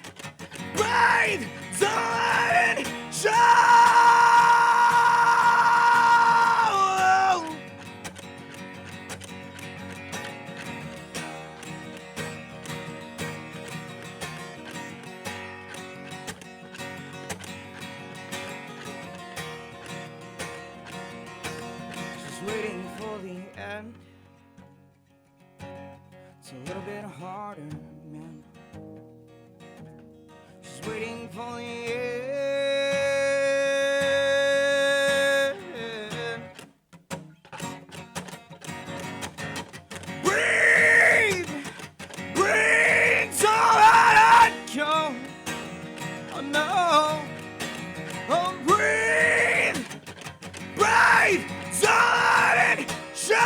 breathe, don't let it show. Waiting for the end. It's a little bit harder, man. She's waiting for the end. Breathe, breathe, don't let it go. Oh no, oh breathe, breathe, don't let it show.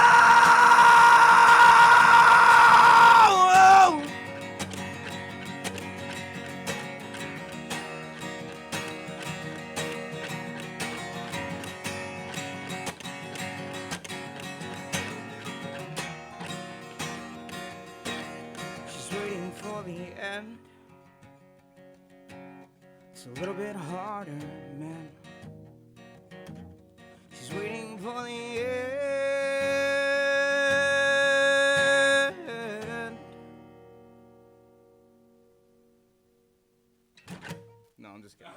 She's waiting for the end. It's a little bit harder, man. She's waiting for the end. No, I'm just kidding.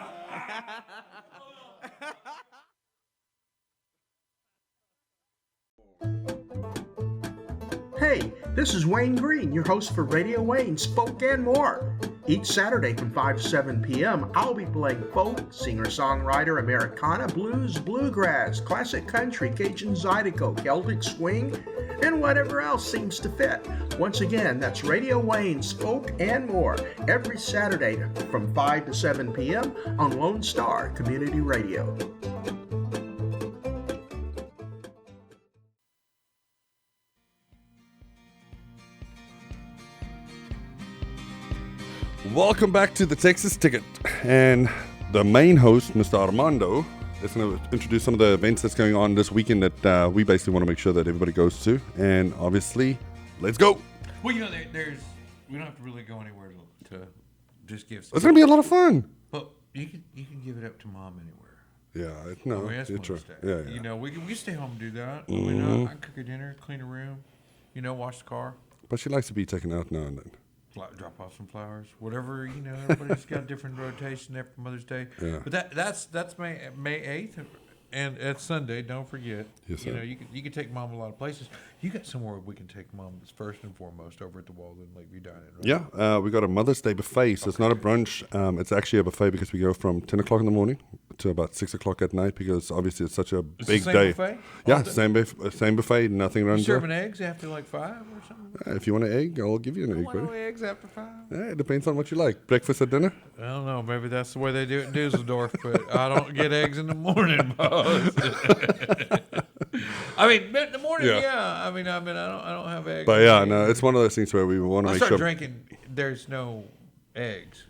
Hey, this is Wayne Green, your host for Radio Wayne, Spoke and More. Each Saturday from 5 to 7 p.m., I'll be playing folk, singer-songwriter, Americana, blues, bluegrass, classic country, Cajun Zydeco, Celtic swing, and whatever else seems to fit. Once again, that's Radio Wayne, Spoke and More, every Saturday from 5 to 7 p.m. on Lone Star Community Radio. Welcome back to the Texas Ticket, and the main host, Mr. Armando, is going to introduce some of the events that's going on this weekend that we basically want to make sure that everybody goes to, and obviously, let's go. Well, you know, we don't have to really go anywhere to just give. It's going to be a lot of fun. But you can give it up to mom anywhere. Yeah, no, I mean, that's it's true. Mother's Day. Yeah, yeah. You know, we can stay home and do that. Mm-hmm. You know, I can cook her dinner, clean her room, you know, wash the car, But she likes to be taken out now and then. drop off some flowers, whatever. You know, everybody's got a different rotation there for Mother's Day. Yeah. But that's May 8th, and it's Sunday. Don't forget. Yes, you sir. know, you can take mom a lot of places. You got somewhere we can take mom that's first and foremost over at the Walden Lakeview Dining. Right? Yeah, we got a Mother's Day buffet, so it's not a brunch. It's actually a buffet because we go from 10 o'clock in the morning to about 6 o'clock at night because obviously it's such a It's big the same day. buffet? Yeah, All day? same buffet. Nothing You runs serving out. eggs after like 5 or something? If you want an egg, I'll give you an I egg, want no buddy. eggs after 5. Yeah, it depends on what you like. Breakfast or dinner? I don't know. Maybe that's the way they do it in Dusseldorf, but I don't get eggs in the morning, boss. I mean, in the morning, Yeah. yeah. I mean, I don't have eggs. But yeah, no, it's one of those things where we want to I make start sure. drinking. There's no eggs.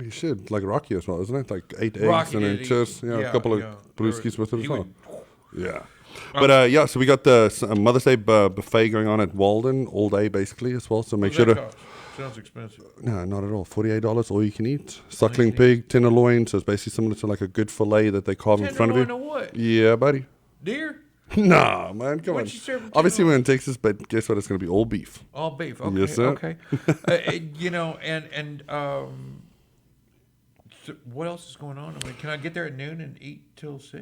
You should, like Rocky as well, isn't it? Like 8 eggs Rocky and then did just eat- a couple of yeah. brewskis with it He as well. would- Yeah. But yeah, so we got the Mother's Day buffet going on at Walden all day basically as well. So make What's sure that to. cost? Sounds expensive. No, not at all. $48, all you can eat. Suckling pig, tenderloin. So it's basically similar to like a good fillet that they carve in front of you. Tenderloin or what? Yeah, buddy. Deer? Nah, man, come What'd on. you serve them Obviously, tenderloin? we're in Texas, but guess what? It's going to be all beef. All beef. Okay. Yes, sir. Okay. So what else is going on? I mean, can I get there at noon and eat till 6?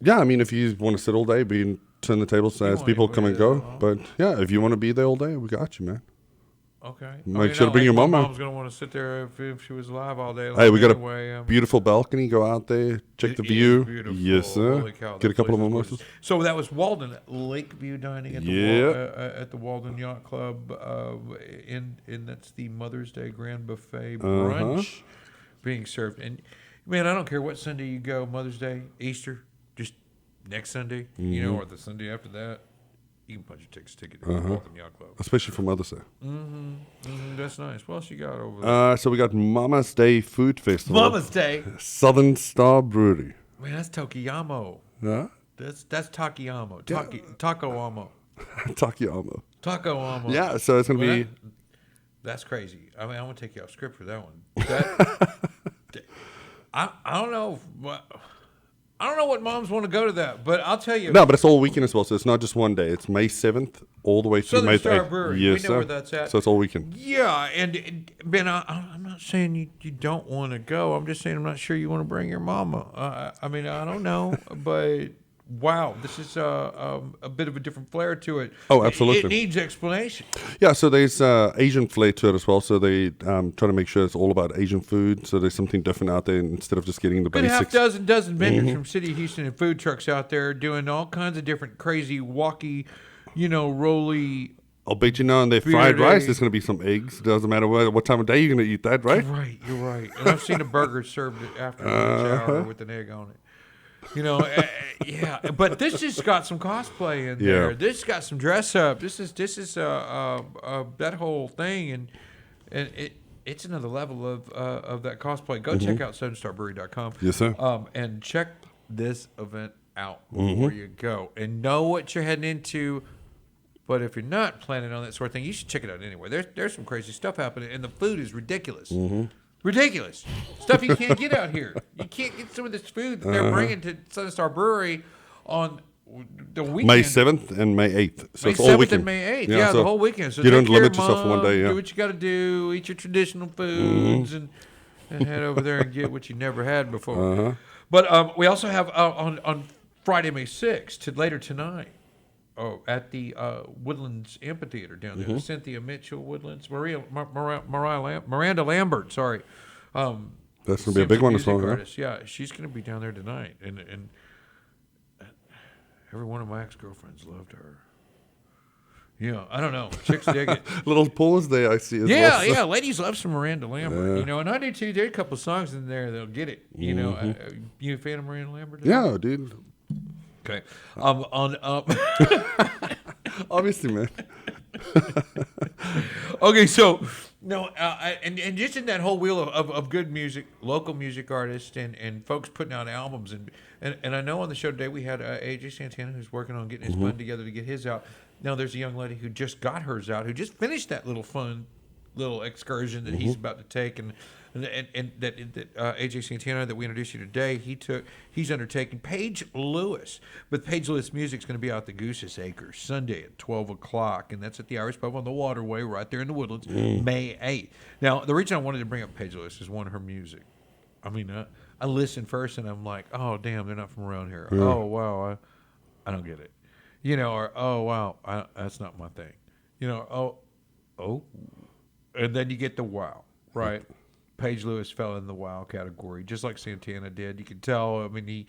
Yeah, I mean, if you want to sit all day, we can turn the tables as want people to come and be go. there, But yeah, if you want to be there all day, we got you, man. Okay. Make sure to bring like your my mama. Mom's gonna want to sit there if she was alive all day. Hey, we got anyway, a beautiful balcony. Go out there, check the It view. is beautiful. Yes, sir. Holy cow, Get a that couple of place is mimosas. gorgeous. So that was Walden Lakeview Dining at the at the Walden Yacht Club, and that's the Mother's Day Grand Buffet brunch being served. And man, I don't care what Sunday you go, Mother's Day, Easter, just next Sunday, or the Sunday after that, you can punch your ticket at the Walden Yacht Club. Especially for Mother's Day. That's nice. What else you got over there? So we got Mama's Day Food Festival. Mama's Day. Southern Star Brewery. Man, that's Tokiyamo. Yeah? That's Takiyamo. Taco-amo. Takayama. Taco-amo. Yeah, so it's going to be... That's crazy. I mean, I'm going to take you off script for that one. I don't know. I don't know what moms want to go to that, but I'll tell you. No, but it's all weekend as well, so it's not just one day. It's May 7th all the way through Southern May Star 8th. Brewery. Yes, We know sir. where that's at. So it's all weekend. Yeah, and Ben, I'm not saying you don't want to go. I'm just saying I'm not sure you want to bring your mama. I mean, I don't know, but wow, this is a bit of a different flair to it. Oh, absolutely. It needs explanation. Yeah, so there's Asian flair to it as well. So they try to make sure it's all about Asian food. So there's something different out there instead of just getting the Good half basics. dozen vendors from City of Houston and food trucks out there doing all kinds of different crazy, walky, rolly. I'll bet you now on their fried Beer rice, day. there's going to be some eggs. Doesn't matter what time of day you're going to eat that, right? You're right. And I've seen a burger served after lunch hour with an egg on it. Yeah. But this just got some cosplay in there. Yeah. This got some dress up. This is that whole thing, and it's another level of that cosplay. Go check out SouthernStarBrewery.com. Yes, sir. And check this event out before you go, and know what you're heading into. But if you're not planning on that sort of thing, you should check it out anyway. There's some crazy stuff happening, and the food is ridiculous. Ridiculous stuff you can't get out here. You can't get some of this food that they're bringing to Southern Star Brewery on the weekend. May 7th and May 8th. So May it's all 7th weekend. and May 8th. Yeah, so the whole weekend. So you don't take care limit of yourself for one Mom, day. Yeah. Do what you got to do. Eat your traditional foods and head over there and get what you never had before. But we also have on Friday, May 6th, later tonight, at the Woodlands Amphitheater down there, Cynthia Mitchell Woodlands, Miranda Lambert, sorry. That's going to be a big one as well. music Huh? artist. Yeah, she's going to be down there tonight, and every one of my ex-girlfriends loved her. Yeah, I don't know. Chicks dig it. Little pause there, I see. As Yeah, well. yeah. Ladies love some Miranda Lambert, and I do too. There are a couple songs in there that'll get it. You a fan of Miranda Lambert? Yeah, dude. Okay. Obviously, man. Okay, so no, and just in that whole wheel of good music, local music artists, and folks putting out albums, and I know on the show today we had AJ Santana who's working on getting his fund together to get his out. Now there's a young lady who just got hers out, who just finished that little fun little excursion that he's about to take, and that AJ Santana that we introduced you today, he's undertaking. Paige Lewis, but Paige Lewis Music's going to be out at the Goose's Acres Sunday at 12 o'clock, and that's at the Irish Pub on the Waterway right there in the Woodlands, May 8th. Now, the reason I wanted to bring up Paige Lewis is one of her music. I mean, I listened first and I'm like, oh, damn, they're not from around here. Oh, wow, I don't get it. Or, oh, wow, that's not my thing. Oh. And then you get the wow, right? Paige Lewis fell in the wow category, just like Santana did. You can tell. I mean,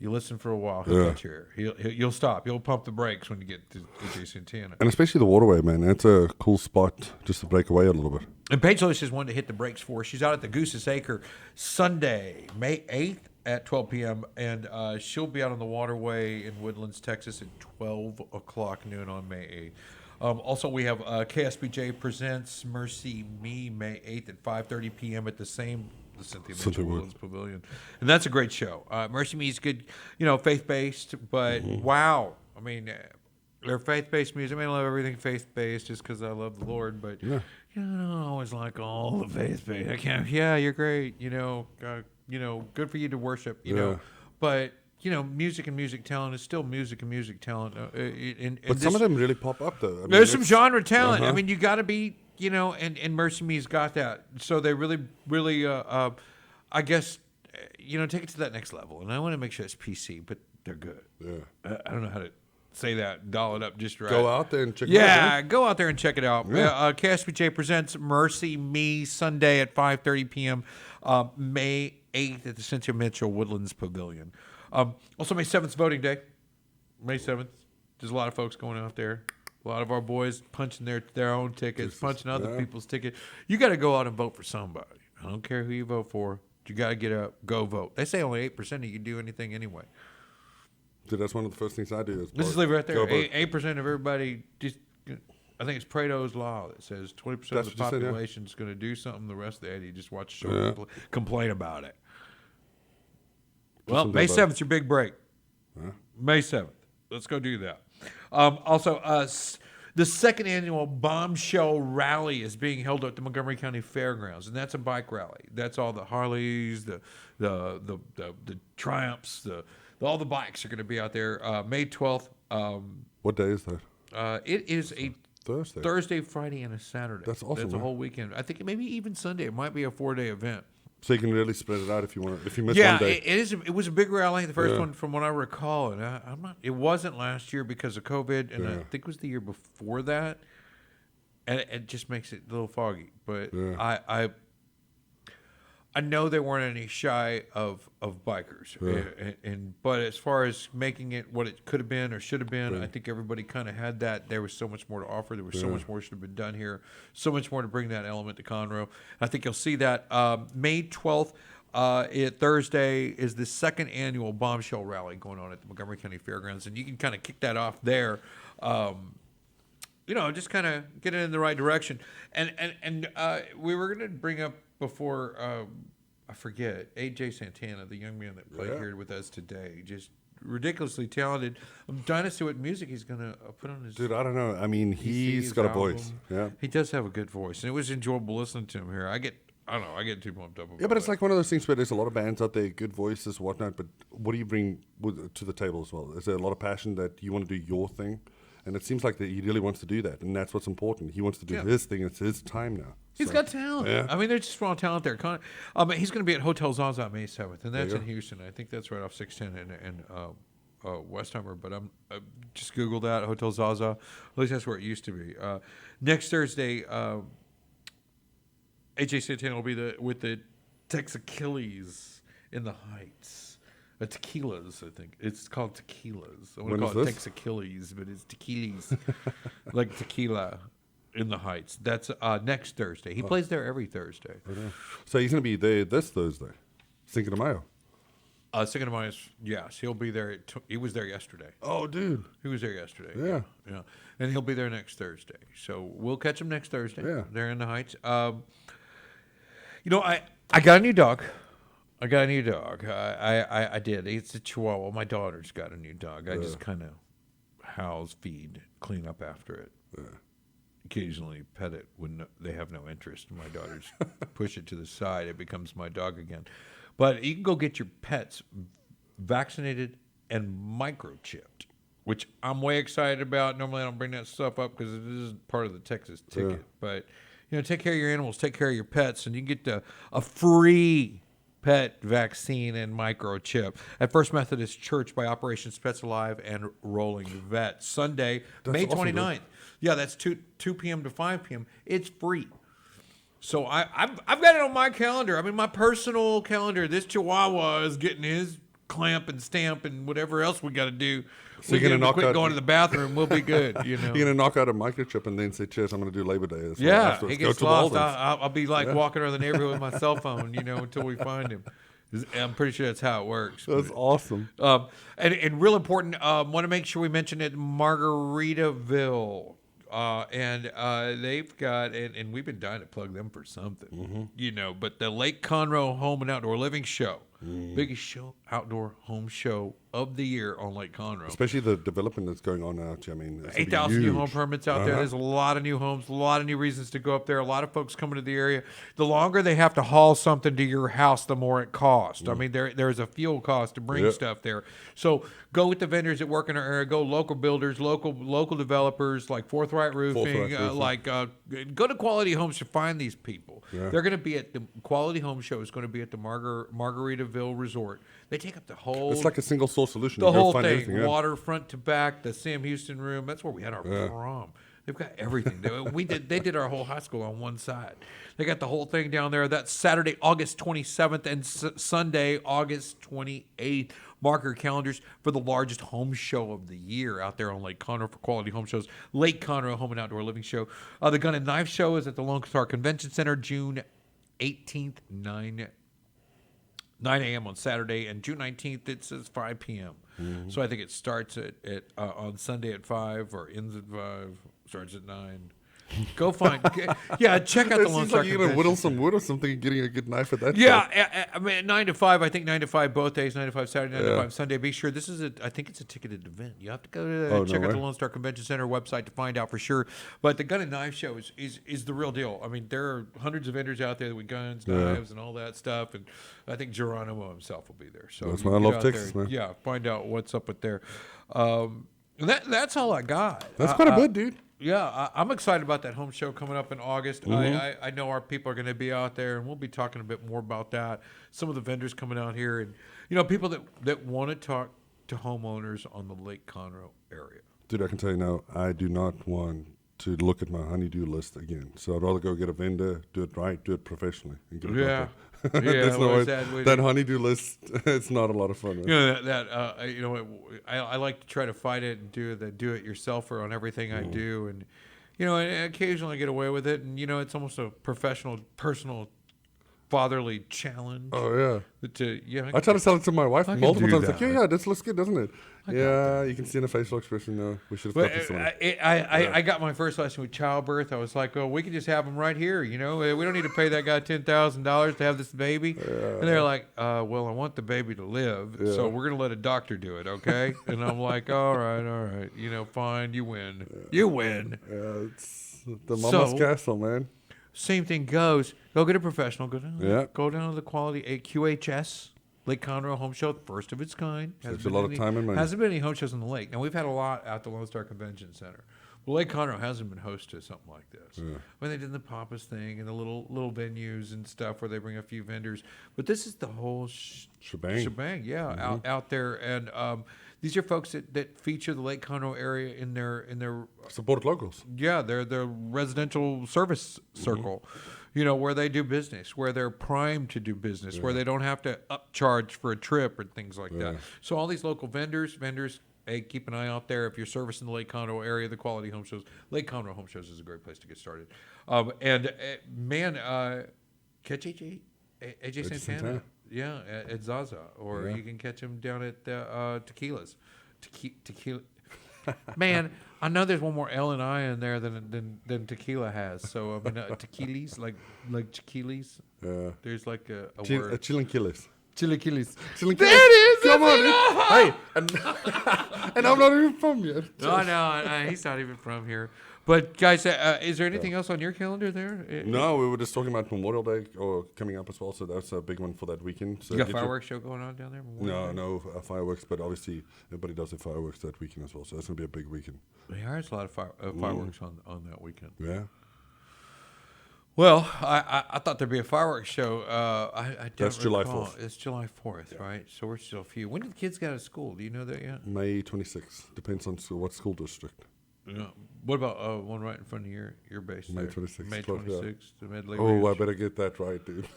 you listen for a while, he'll get you here. You'll stop. You'll pump the brakes when you get to AJ Santana. And especially the Waterway, man. That's a cool spot just to break away a little bit. And Paige Lewis is one to hit the brakes for. She's out at the Goose's Acre Sunday, May 8th at 12 p.m. And she'll be out on the Waterway in Woodlands, Texas at 12 o'clock noon on May 8th. Also, we have KSBJ Presents Mercy Me May 8th at 5:30 p.m. at the Cynthia Mitchell Woodlands Pavilion. And that's a great show. Mercy Me is good, faith-based, but wow. I mean, they're faith-based music. I mean, I love everything faith-based just because I love the Lord, but I don't always like all the faith-based. I can't, you're great, good for you to worship, know, but music and music talent is still music and music talent. But some of them really pop up, though. I mean, there's some genre talent. I mean, you got to be, and Mercy Me's got that. So they really, really, I guess, take it to that next level. And I want to make sure it's PC, but they're good. Yeah. I don't know how to say that, doll it up just right. Go out there and check it out. Yeah, go out there and check it out. Yeah. KSBJ presents Mercy Me Sunday at 5:30 p.m. May 8th at the Cynthia Mitchell Woodlands Pavilion. Also, May 7th is voting day. May 7th. There's a lot of folks going out there. A lot of our boys punching their own tickets, punching other people's tickets. You got to go out and vote for somebody. I don't care who you vote for. You got to get up, go vote. They say only 8% of you can do anything anyway. Dude, that's one of the first things I do. Let's just leave it right there. 8% of everybody, I think it's Pareto's law that says 20% of the population is going to do something. The rest of the 80 just watch the show and complain about it. Well, May 7th is your big break. May 7th. Let's go do that. Also, the second annual Bombshell Rally is being held at the Montgomery County Fairgrounds, and that's a bike rally. That's all the Harleys, the Triumphs, all the bikes are going to be out there. May 12th. What day is that? It is a Thursday, Friday, and a Saturday. That's awesome. That's a whole weekend. I think maybe even Sunday. It might be a 4-day event. So you can really spread it out if you want. If you miss one day. It was a big rally, the first one from what I recall, and I'm not. It wasn't last year because of COVID, and I think it was the year before that, and it just makes it a little foggy. But I know they weren't any shy of bikers, but as far as making it what it could have been or should have been, I think everybody kind of had that. There was so much more to offer. There was so much more should have been done here. So much more to bring that element to Conroe. I think you'll see that May 12th. Thursday is the second annual Bombshell Rally going on at the Montgomery County Fairgrounds, and you can kind of kick that off there. Just kind of get it in the right direction. And we were going to bring up before, I forget, AJ Santana, the young man that played here with us today, just ridiculously talented. I'm dying to see what music he's going to put on his... Dude, I don't know. I mean, he's got a voice. Yeah, he does have a good voice, and it was enjoyable listening to him here. I get too pumped up. Yeah, but it's like one of those things where there's a lot of bands out there, good voices, whatnot, but what do you bring to the table as well? Is there a lot of passion that you want to do your thing? And it seems like that he really wants to do that, and that's what's important. He wants to do his thing. It's his time now. He's got talent. Yeah. I mean, there's just raw talent there. He's going to be at Hotel Zaza May 7th, and that's in Houston. I think that's right off 610 and Westheimer, but I just Googled that, Hotel Zaza. At least that's where it used to be. Next Thursday, AJ Santana will be with the Texachiles in the Heights. Tequilas, I think. It's called Tequilas. I want to call it Texachiles, but it's Tequilas. Like tequila in the Heights. That's next Thursday. He plays there every Thursday. So he's going to be there this Thursday, Cinco de Mayo. Cinco de Mayo, yes. He'll be there. He was there yesterday. Oh, dude. He was there yesterday. Yeah. And he'll be there next Thursday. So we'll catch him next Thursday. Yeah. There in the Heights. I got a new dog. I did. It's a Chihuahua. My daughter's got a new dog. I just kind of house, feed, clean up after it. Occasionally pet it when they have no interest. My daughters push it to the side. It becomes my dog again. But you can go get your pets vaccinated and microchipped, which I'm way excited about. Normally I don't bring that stuff up because it isn't part of the Texas ticket. But, take care of your animals, take care of your pets, and you get a free pet vaccine and microchip at First Methodist Church by Operations Pets Alive and Rolling Vet. Sunday, May 29th. Yeah, that's 2 p.m. to 5 p.m. It's free. So I've got it on my calendar. I mean, my personal calendar. This Chihuahua is getting his clamp and stamp and whatever else we got to do. So you're gonna quit going to the bathroom. We'll be good. You know. You're gonna knock out a microchip and then say, "Cheers, I'm gonna do Labor Day." As well Yeah, afterwards. he Go gets to lost. Walden's. I'll be like walking around the neighborhood with my cell phone, until we find him. I'm pretty sure that's how it works. That's awesome. And real important, want to make sure we mention it, Margaritaville. And they've got, and we've been dying to plug them for something, but the Lake Conroe Home and Outdoor Living Show, biggest outdoor home show of the year on Lake Conroe. Especially the development that's going on out here. I mean, 8,000 new home permits out there. There's a lot of new homes, a lot of new reasons to go up there. A lot of folks coming to the area. The longer they have to haul something to your house, the more it costs. I mean, there's a fuel cost to bring stuff there. So go with the vendors that work in our area. Go local builders, local developers like Forthright Roofing. Go to Quality Homes to find these people. Yeah. They're going to be at the Quality Home Show. Is going to be at the Margaritaville Resort. They take up the whole. It's like a single source solution. The whole thing, water front to back, the Sam Houston room. That's where we had our prom. They've got everything. They did our whole high school on one side. They got the whole thing down there. That's Saturday, August 27th, and Sunday, August 28th. Mark your calendars for the largest home show of the year out there on Lake Conroe for Quality Home Shows. Lake Conroe Home and Outdoor Living Show. The Gun and Knife Show is at the Lone Star Convention Center, June 18th, 9 a.m. on Saturday, and June 19th it says 5 p.m. So I think it starts at on Sunday at 5 or ends at 5, starts at 9. Go find, check out the Lone Star Convention. You're gonna whittle some wood or something and getting a good knife at that. I mean 9 to 5. I think 9 to 5 both days. 9 to 5 Saturday, 9 to 5 Sunday. Be sure this is I think it's a ticketed event. You have to go to check out the Lone Star Convention Center website to find out for sure. But the Gun and Knife Show is the real deal. I mean, there are hundreds of vendors out there with guns, knives, and all that stuff. And I think Geronimo himself will be there. So that's why I love Texas, man. Yeah, find out what's up with there. That's all I got. That's quite a bit, dude. Yeah, I'm excited about that home show coming up in August. I know our people are going to be out there, and we'll be talking a bit more about that. Some of the vendors coming out here, and people that want to talk to homeowners on the Lake Conroe area. Dude, I can tell you now, I do not want to look at my honey-do list again. So I'd rather go get a vendor, do it right, do it professionally, and get it out there. That honey-do list, it's not a lot of fun. Man. I like to try to fight it and do the do-it-yourselfer on everything I do, and and occasionally get away with it, and it's almost a professional, personal, fatherly challenge. Oh yeah. I try to sell it to my wife multiple times. Like, yeah, this looks good, doesn't it? You can see in the facial expression. No, we should have got this one. I got my first lesson with childbirth. I was like, oh, we can just have them right here. We don't need to pay that guy $10,000 to have this baby. And they're like, well, I want the baby to live, so we're gonna let a doctor do it, okay? And I'm like, all right, fine, you win. You win. Yeah, it's the mama's castle, man. Same thing goes. Go get a professional. Go down to the Quality QHS Lake Conroe Home Show, first of its kind. Saves a lot of time and money. Hasn't been any home shows on the lake. Now we've had a lot at the Lone Star Convention Center. Well, Lake Conroe hasn't been host to something like this. Yeah. When they did the Papa's thing and the little venues and stuff where they bring a few vendors, but this is the whole shebang. Yeah, out there, and these are folks that feature the Lake Conroe area in their support locals. Yeah, their residential service circle, where they do business, where they're primed to do business, where they don't have to upcharge for a trip and things like that. So all these local vendors. Hey, keep an eye out there if you're servicing the Lake Conroe area, the Quality Home Shows. Lake Conroe Home Shows is a great place to get started. Catch AJ Santana. Yeah, at Zaza. Or you can catch him down at Tequila's. Tequila. Man, I know there's one more L and I in there than Tequila has. So, tequilis, like Chiquilis. Yeah. There's like a word. Chilaquiles. Chilaquiles. There it is! Come on, dude. Hey, and I'm not even from here. No, he's not even from here. But guys, is there anything else on your calendar there? No, we were just talking about Memorial Day coming up as well, so that's a big one for that weekend. So you got a fireworks show going on down there? No fireworks, but obviously everybody does their fireworks that weekend as well, so that's going to be a big weekend. There's a lot of fireworks on that weekend. Yeah. Well, I thought there'd be a fireworks show. That's July 4th. It's July 4th, right? So we're still a few. When do the kids get out of school? Do you know that yet? May 26th. Depends on what school district. Yeah. What about one right in front of your base? May there? 26th. May 26th to Medley Oh, I Ridge. better get that right, dude.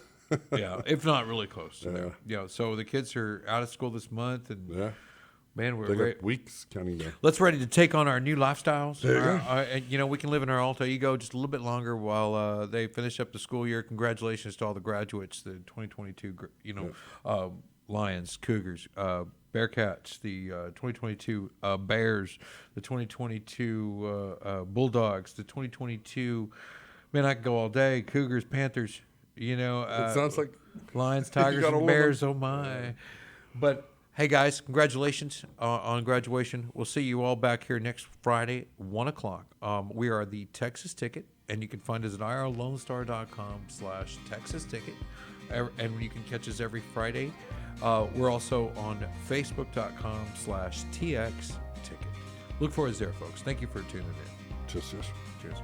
Yeah, if not really close to Yeah. there. Yeah, so the kids are out of school this month, and Yeah. man, we're They ready. got weeks counting down. Let's ready to take on our new lifestyles. There you go. And, you know, we can live in our alter ego just a little bit longer while they finish up the school year. Congratulations to all the graduates, the 2022, Lions, Cougars, Bearcats, the 2022 Bears, the 2022 Bulldogs, the 2022. Man, I could go all day. Cougars, Panthers. You know, It sounds like Lions, Tigers, got all and of them. Bears. Oh my! But hey, guys, congratulations on graduation. We'll see you all back here next Friday, 1:00. We are the Texas Ticket, and you can find us at irlonestar.com/Texas Ticket, and you can catch us every Friday. We're also on Facebook.com/TX Ticket. Look for us there, folks. Thank you for tuning in. just. Cheers.